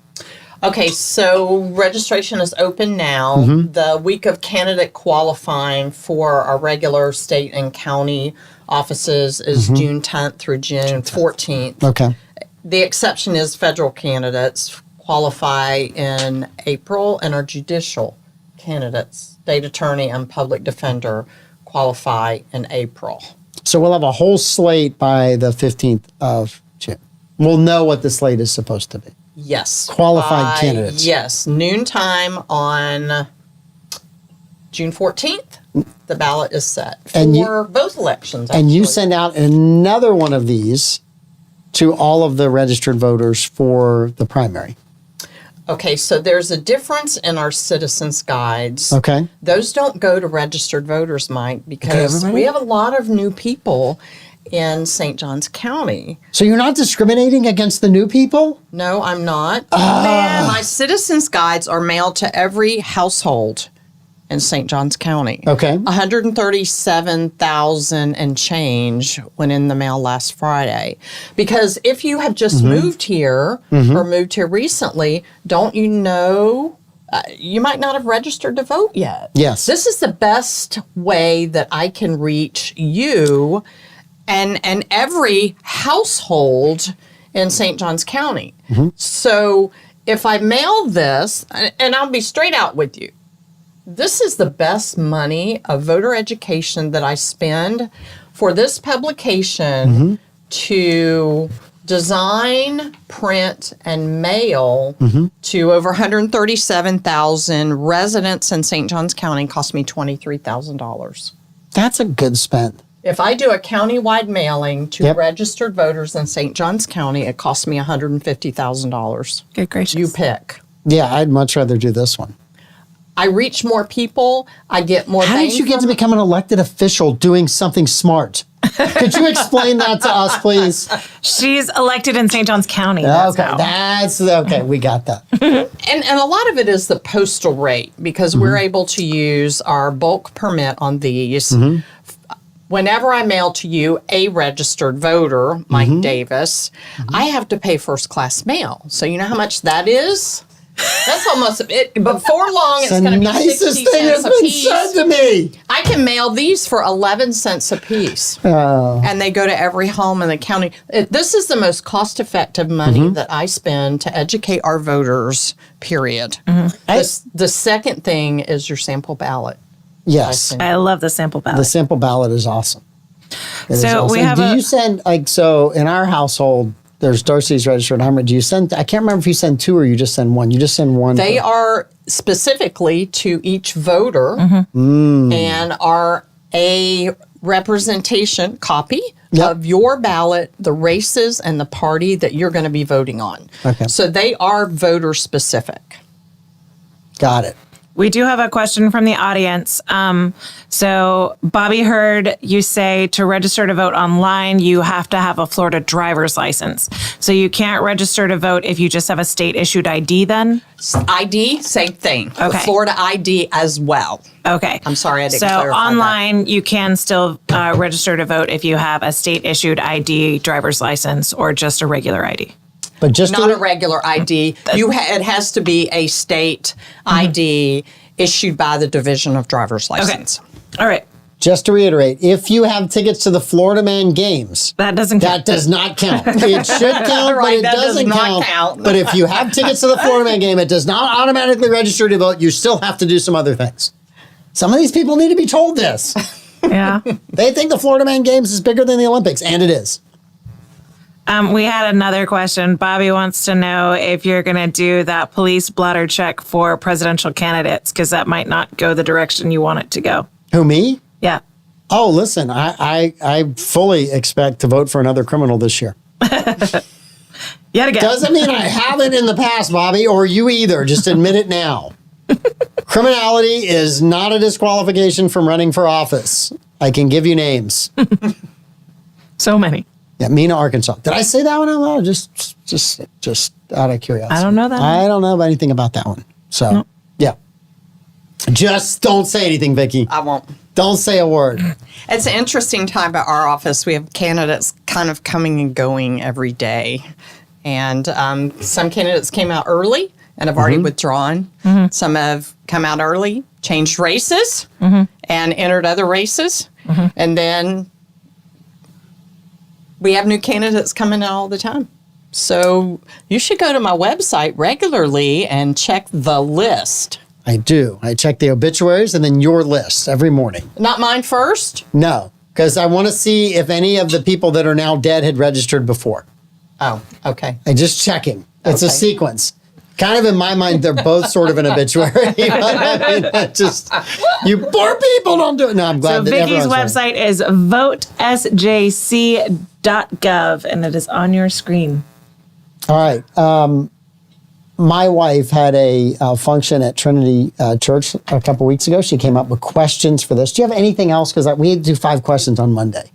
Okay, so registration is open now. The week of candidate qualifying for our regular state and county offices is June 10th through June 14th. Okay. The exception is federal candidates qualify in April, and our judicial candidates, state attorney and public defender, qualify in April. So we'll have a whole slate by the 15th of June. We'll know what the slate is supposed to be. Yes. Qualified candidates. Yes. Noontime on June 14th, the ballot is set for both elections. And you actually. send out another one of these to all of the registered voters for the primary. Okay, so there's a difference in our citizens guides. Okay. Those don't go to registered voters, Mike, because we have a lot of new people in St. Johns County. So you're not discriminating against the new people? No, I'm not. My citizens guides are mailed to every household in St. Johns County. Okay. 137,000 and change went in the mail last Friday. Because if you have just moved here or moved here recently, don't you know you might not have registered to vote yet? Yes. This is the best way that I can reach you and every household in St. Johns County. So if I mail this, and I'll be straight out with you, this is the best money of voter education that I spend for this publication to design, print, and mail to over 137,000 residents in St. Johns County. Cost me $23,000. That's a good spend. If I do a countywide mailing to registered voters in St. Johns County, it costs me $150,000. Good gracious. You pick. Yeah, I'd much rather do this one. I reach more people. I get more. How did you get to become an elected official doing something smart? Could you explain that to us, please? She's elected in St. Johns County. That's okay. We got that. And a lot of it is the postal rate because we're able to use our bulk permit on these. Whenever I mail to you a registered voter, Mike Davis, I have to pay first class mail. So you know how much that is? That's almost it. Before long, it's going to be 60 nicest thing cents that's a been piece. said to me. I can mail these for 11 cents a piece, and they go to every home in the county. This is the most cost-effective money that I spend to educate our voters. Period. The second thing is your sample ballot. Yes, I love the sample ballot. the sample ballot is awesome. It is So awesome. we have do you send so in our household? There's Darcy's registered. How many do you send? I can't remember if you send two or you just send one. You just send one. They are specifically to each voter and are a representation copy of your ballot, the races, and the party that you're going to be voting on. Okay. So they are voter specific. Got it. We do have a question from the audience. So Bobby heard you say to register to vote online, you have to have a Florida driver's license. So you can't register to vote if you just have a state issued ID then? ID, same thing. Okay. Florida ID as well. Okay. I'm sorry I didn't So clarify online, you can still register to vote if you have a state issued ID, driver's license, or just a regular ID. But just Not a regular ID. It has to be a state ID issued by the Division of Driver's License. All right. Just to reiterate, if you have tickets to the Florida Man games, That doesn't count. that does not count. It should count, Right, but it that does doesn't not count. But if you have tickets to the Florida Man game, it does not automatically register to vote. You still have to do some other things. Some of these people need to be told this. Yeah. They think the Florida Man games is bigger than the Olympics, and it is. We had another question. Bobby wants to know if you're going to do that police blotter check for presidential candidates, because that might not go the direction you want it to go. Who, me? Yeah. Oh, listen, I fully expect to vote for another criminal this year. Yet again. Doesn't mean I haven't in the past, Bobby, or you either. Just admit it now. Criminality is not a disqualification from running for office. I can give you names. So many. Yeah, Mena, Arkansas. Did I say that one out loud? Just out of curiosity. I don't know that one. I don't know about anything about that one. So, yeah. Just don't say anything, Vicky. I won't. Don't say a word. It's an interesting time at our office. We have candidates kind of coming and going every day. And some candidates came out early and have already withdrawn. Some have come out early, changed races, and entered other races. And then we have new candidates coming out all the time. So you should go to my website regularly and check the list. I do. I check the obituaries and then your list every morning. Not mine first? No, because I want to see if any of the people that are now dead had registered before. Oh, okay. I just checking. It's a sequence. Kind of in my mind, they're both sort of an obituary. But I mean, just, you poor people don't do it. No, I'm glad So that Vicky's everyone's website is votesjc.gov, and it is on your screen. All right. My wife had a function at Trinity Church a couple weeks ago. She came up with questions for this. Do you have anything else? Because we had to do 5 questions on Monday.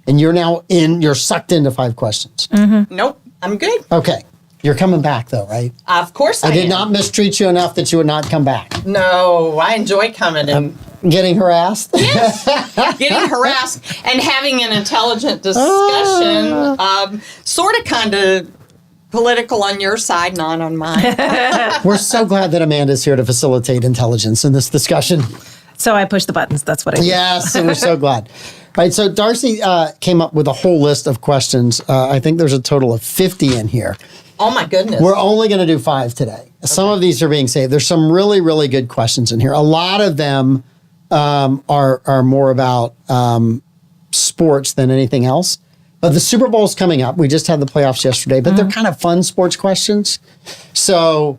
And you're sucked into 5 questions. Nope, I'm good. Okay. You're coming back though, right? Of course I am. I did not mistreat you enough that you would not come back. No, I enjoy coming and Getting harassed? getting harassed and having an intelligent discussion. Sort of kind of political on your side, not on mine. We're so glad that Amanda's here to facilitate intelligence in this discussion. So I push the buttons. That's what I do. Yes, and we're so glad. All right, so Darcy came up with a whole list of questions. I think there's a total of 50 in here. Oh, my goodness. We're only going to do 5 today. Some of these are being saved. There's some really, really good questions in here. A lot of them are more about sports than anything else. But the Super Bowl's coming up. We just had the playoffs yesterday, but they're kind of fun sports questions. So,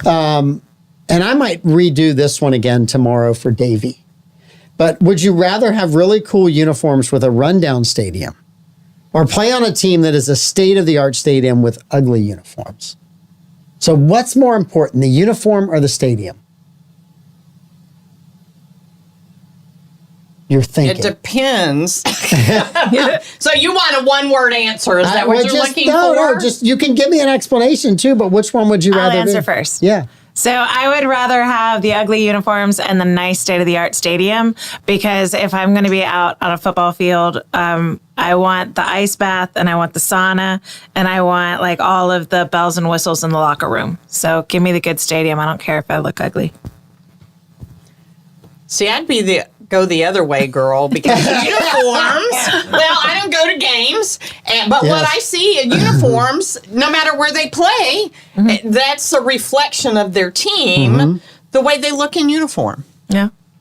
and I might redo this one again tomorrow for Davey. But would you rather have really cool uniforms with a rundown stadium or play on a team that is a state-of-the-art stadium with ugly uniforms? So what's more important, the uniform or the stadium? You're thinking. It depends. So you want a one-word answer? Is that what you're looking for? No, just you can give me an explanation too. But which one would you rather? I'll answer do? first. Yeah. So I would rather have the ugly uniforms and the nice state-of-the-art stadium, because if I'm going to be out on a football field, I want the ice bath and I want the sauna and I want like all of the bells and whistles in the locker room. So give me the good stadium. I don't care if I look ugly. See, I'd go the other way, girl, because uniforms, well, I don't go to games, but what I see in uniforms, no matter where they play, that's a reflection of their team, the way they look in uniform,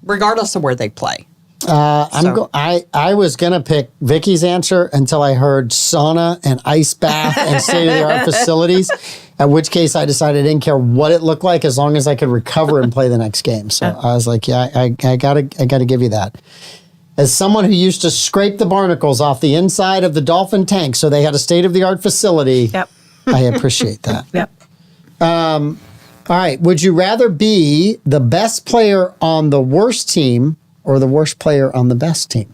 regardless of where they play. I was gonna pick Vicky's answer until I heard sauna and ice bath and state-of-the-art facilities. At which case, I decided I didn't care what it looked like as long as I could recover and play the next game. So I was like, yeah, I gotta give you that. As someone who used to scrape the barnacles off the inside of the dolphin tank, so they had a state-of-the-art facility. I appreciate that. All right. Would you rather be the best player on the worst team or the worst player on the best team?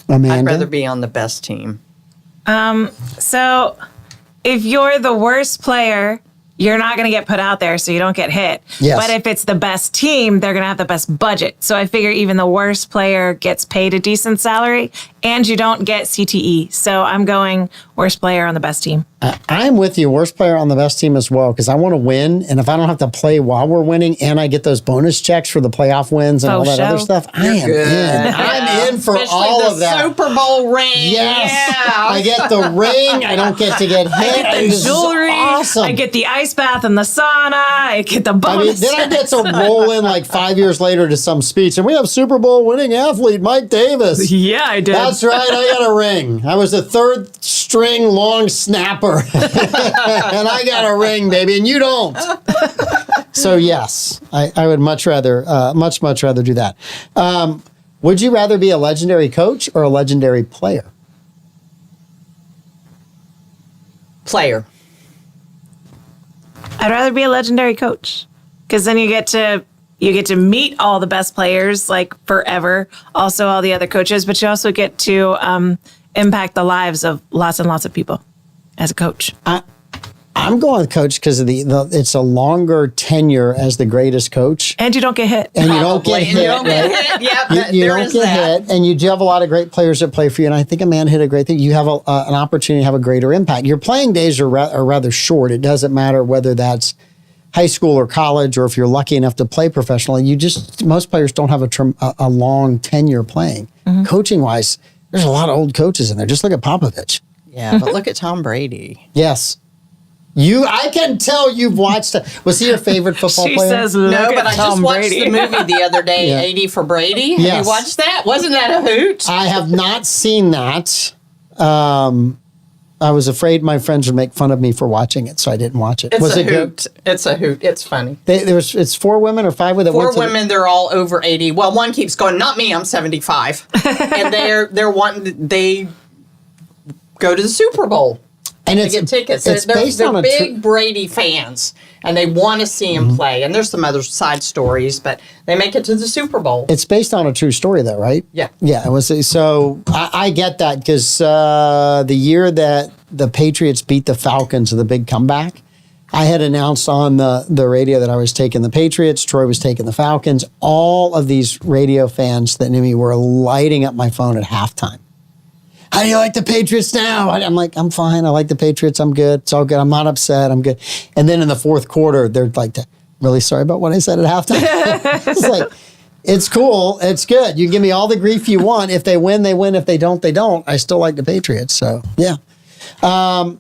Amanda? I'd rather be on the best team. So if you're the worst player, you're not going to get put out there, so you don't get hit. Yes. But if it's the best team, they're going to have the best budget. So I figure even the worst player gets paid a decent salary, and you don't get CTE. So I'm going worst player on the best team. I'm with you. Worst player on the best team as well, because I want to win. And if I don't have to play while we're winning and I get those bonus checks for the playoff wins and all that other stuff, I am in. I'm in for Especially all the of that. Super Bowl ring. Yes. Yeah. I get the ring. I don't get to get hit. I get the This is jewelry. awesome. I get the ice bath and the sauna. I get the I mean, bonus. then I get to roll in like 5 years later to some speech, and we have Super Bowl winning athlete Mike Davis. Yeah, I did. That's right. I got a ring. I was a third string long snapper, and I got a ring, baby, and you don't. So yes, I would much rather do that. Would you rather be a legendary coach or a legendary player? Player. I'd rather be a legendary coach, because then you get to meet all the best players like forever. Also, all the other coaches, but you also get to impact the lives of lots and lots of people as a coach. I'm going with coach because of it's a longer tenure as the greatest coach. And you don't get hit. And you don't get hit. You don't get hit. Yeah, you don't get hit. And you do have a lot of great players that play for you. And I think Amanda hit a great thing. You have an opportunity to have a greater impact. Your playing days are rather short. It doesn't matter whether that's high school or college, or if you're lucky enough to play professionally. Most players don't have a long tenure playing. Coaching wise, there's a lot of old coaches in there. Just look at Popovich. Yeah, but look at Tom Brady. Yes. I can tell you've watched it. Was he your favorite football player? She says, look No, but at I Tom just watched Brady. the movie the other day, Yeah. 80 for Brady. Have Yes. you watched that? Wasn't that a hoot? I have not seen that. I was afraid my friends would make fun of me for watching it, so I didn't watch it. It's Was a it good? hoot. It's a hoot. It's funny. It's 4 women or 5 women that Four went to women, they're all over 80. Well, one keeps going, not me, I'm 75. And they're wanting, they go to the Super Bowl. and To get tickets. It's based they're on a big Brady fans, and they want to see him play. And there's some other side stories, but they make it to the Super Bowl. It's based on a true story, though, right? Yeah. Yeah, it was. So I get that because the year that the Patriots beat the Falcons of the big comeback, I had announced on the radio that I was taking the Patriots, Troy was taking the Falcons. All of these radio fans that knew me were lighting up my phone at halftime. How do you like the Patriots now? I'm like, I'm fine. I like the Patriots. I'm good. It's all good. I'm not upset. I'm good. And then in the fourth quarter, they're like, really sorry about what I said at halftime. It's like, it's cool. It's good. You can give me all the grief you want. If they win, they win. If they don't, they don't. I still like the Patriots. So, yeah.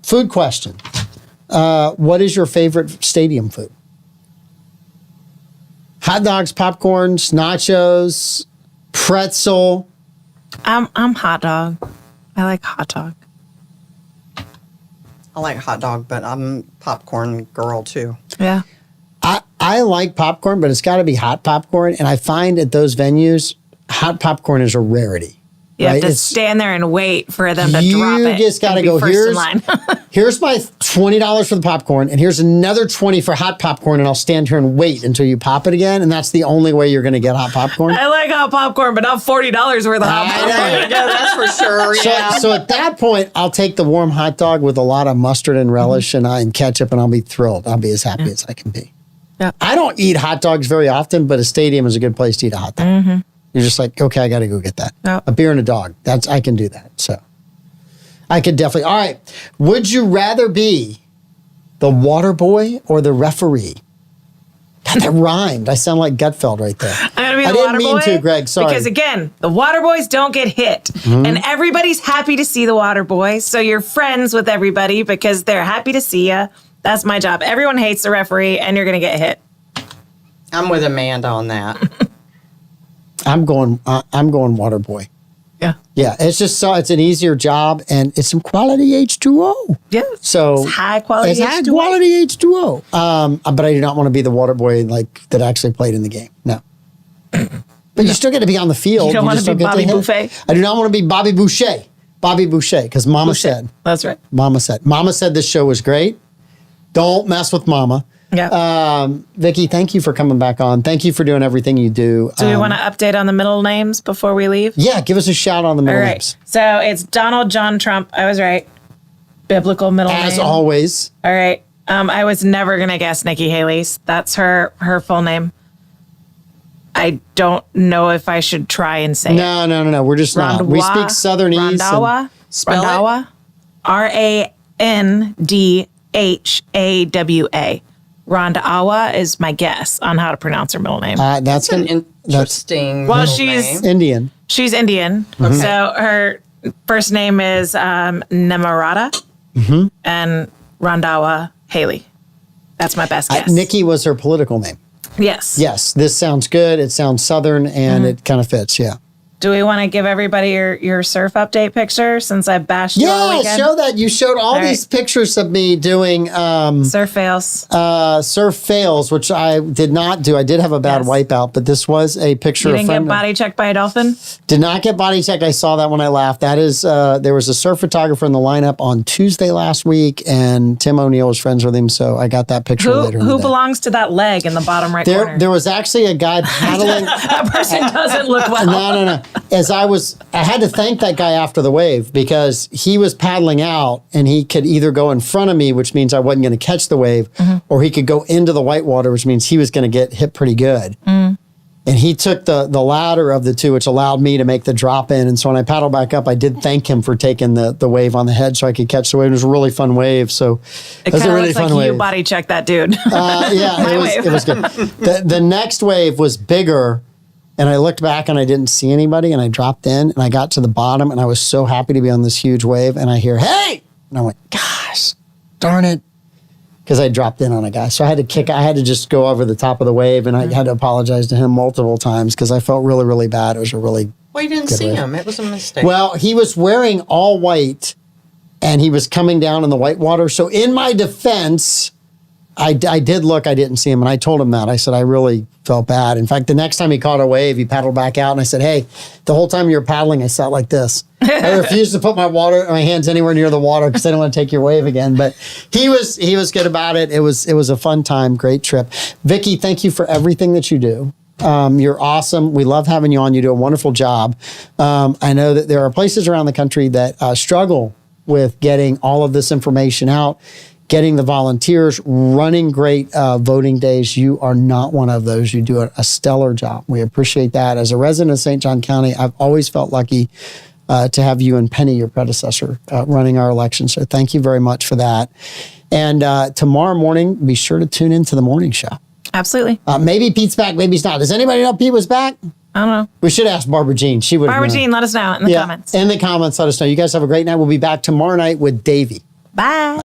Food question. What is your favorite stadium food? Hot dogs, popcorns, nachos, pretzel. I'm hot dog. I like hot dog. I like hot dog, but I'm popcorn girl too. Yeah. I like popcorn, but it's got to be hot popcorn. And I find at those venues, hot popcorn is a rarity. You have right? to It's- stand there and wait for them to You drop it. just gotta and be go, first in line. here's my $20 for the popcorn, and here's another $20 for hot popcorn, and I'll stand here and wait until you pop it again. And that's the only way you're going to get hot popcorn. I like hot popcorn, but not $40 worth of hot I popcorn. know. Yeah, that's for sure. Yeah. So at that point, I'll take the warm hot dog with a lot of mustard and relish and ketchup, and I'll be thrilled. I'll be as happy as I can be. Yeah. I don't eat hot dogs very often, but a stadium is a good place to eat a hot dog. You're just like, okay, I got to go get that. Yep. A beer and a dog. I can do that. So I could definitely. All right. Would you rather be the water boy or the referee? God, that rhymed. I sound like Gutfeld right there. I'm gonna be the I didn't water mean boy to, Greg. Sorry. Because again, the water boys don't get hit, and everybody's happy to see the water boy. So you're friends with everybody because they're happy to see you. That's my job. Everyone hates the referee, and you're gonna get hit. I'm with Amanda on that. I'm going water boy. Yeah. Yeah, it's just it's an easier job and it's some quality H2O. Yeah. So It's high quality It's high H2O. quality H2O. But I do not want to be the water boy that actually played in the game. No. But you still get to be on the field. You don't want just to be get Bobby hit. Buffet? I do not want to be Bobby Boucher. Bobby Boucher, because Mama said. That's right. Mama said this show was great. Don't mess with Mama. Yeah. Vicky, thank you for coming back on. Thank you for doing everything you do. Do we want to update on the middle names before we leave? Yeah, give us a shout on the middle All right. names. So it's Donald John Trump. I was right. Biblical middle name. As always. All right. I was never gonna guess Nikki Haley's. That's her full name. I don't know if I should try and say it. No. We're just not. We speak Southernese. Randhawa. Spell it. Randhawa. Randhawa. Randhawa is my guess on how to pronounce her middle name. That's That's an that's interesting. Well, middle she's- name. Indian. She's Indian, so her first name is Nemarata, and Randhawa Haley. That's my best guess. Nikki was her political name. Yes. Yes, this sounds good. It sounds Southern, and it kind of fits. Yeah. Do we want to give everybody your surf update picture since I bashed you all Yeah, weekend? show that. You showed all these right. pictures of me doing Surf fails. surf fails, which I did not do. I did have a bad Yes. wipeout, but this was a picture You of didn't get body checked by a dolphin? Did not get body checked. I saw that when I laughed. That is, there was a surf photographer in the lineup on Tuesday last week, and Tim O'Neill was friends with him, so I got that picture later in the Who day. belongs to that leg in the bottom right corner? There was actually a guy paddling. That person doesn't look well. No. I had to thank that guy after the wave because he was paddling out and he could either go in front of me, which means I wasn't going to catch the wave, or he could go into the whitewater, which means he was going to get hit pretty good. And he took the latter of the two, which allowed me to make the drop in. And so when I paddled back up, I did thank him for taking the wave on the head so I could catch the wave. It was a really fun wave. So it was a really fun wave. You body checked that dude. Yeah, it was good. The next wave was bigger. And I looked back and I didn't see anybody. And I dropped in and I got to the bottom. And I was so happy to be on this huge wave. And I hear, hey! And I went, gosh, darn it. Because I dropped in on a guy. So I had to just go over the top of the wave, and I had to apologize to him multiple times because I felt really, really bad. It was a really Well, you didn't see him. It was a mistake. Well, he was wearing all white, and he was coming down in the white water. So in my defense, I did look. I didn't see him, and I told him that. I said, I really felt bad. In fact, the next time he caught a wave, he paddled back out, and I said, hey, the whole time you were paddling, I sat like this. I refused to put my hands anywhere near the water because I didn't want to take your wave again. But he was good about it. It was a fun time, great trip. Vicky, thank you for everything that you do. You're awesome. We love having you on. You do a wonderful job. I know that there are places around the country that struggle with getting all of this information out, getting the volunteers, running great voting days. You are not one of those. You do a stellar job. We appreciate that. As a resident of St. John County, I've always felt lucky to have you and Penny, your predecessor, running our election. So thank you very much for that. And tomorrow morning, be sure to tune into the morning show. Absolutely. Maybe Pete's back, maybe he's not. Does anybody know Pete was back? I don't know. We should ask Barbara Jean. She would. Barbara Jean, let us know in the comments. In the comments, let us know. You guys have a great night. We'll be back tomorrow night with Davey. Bye.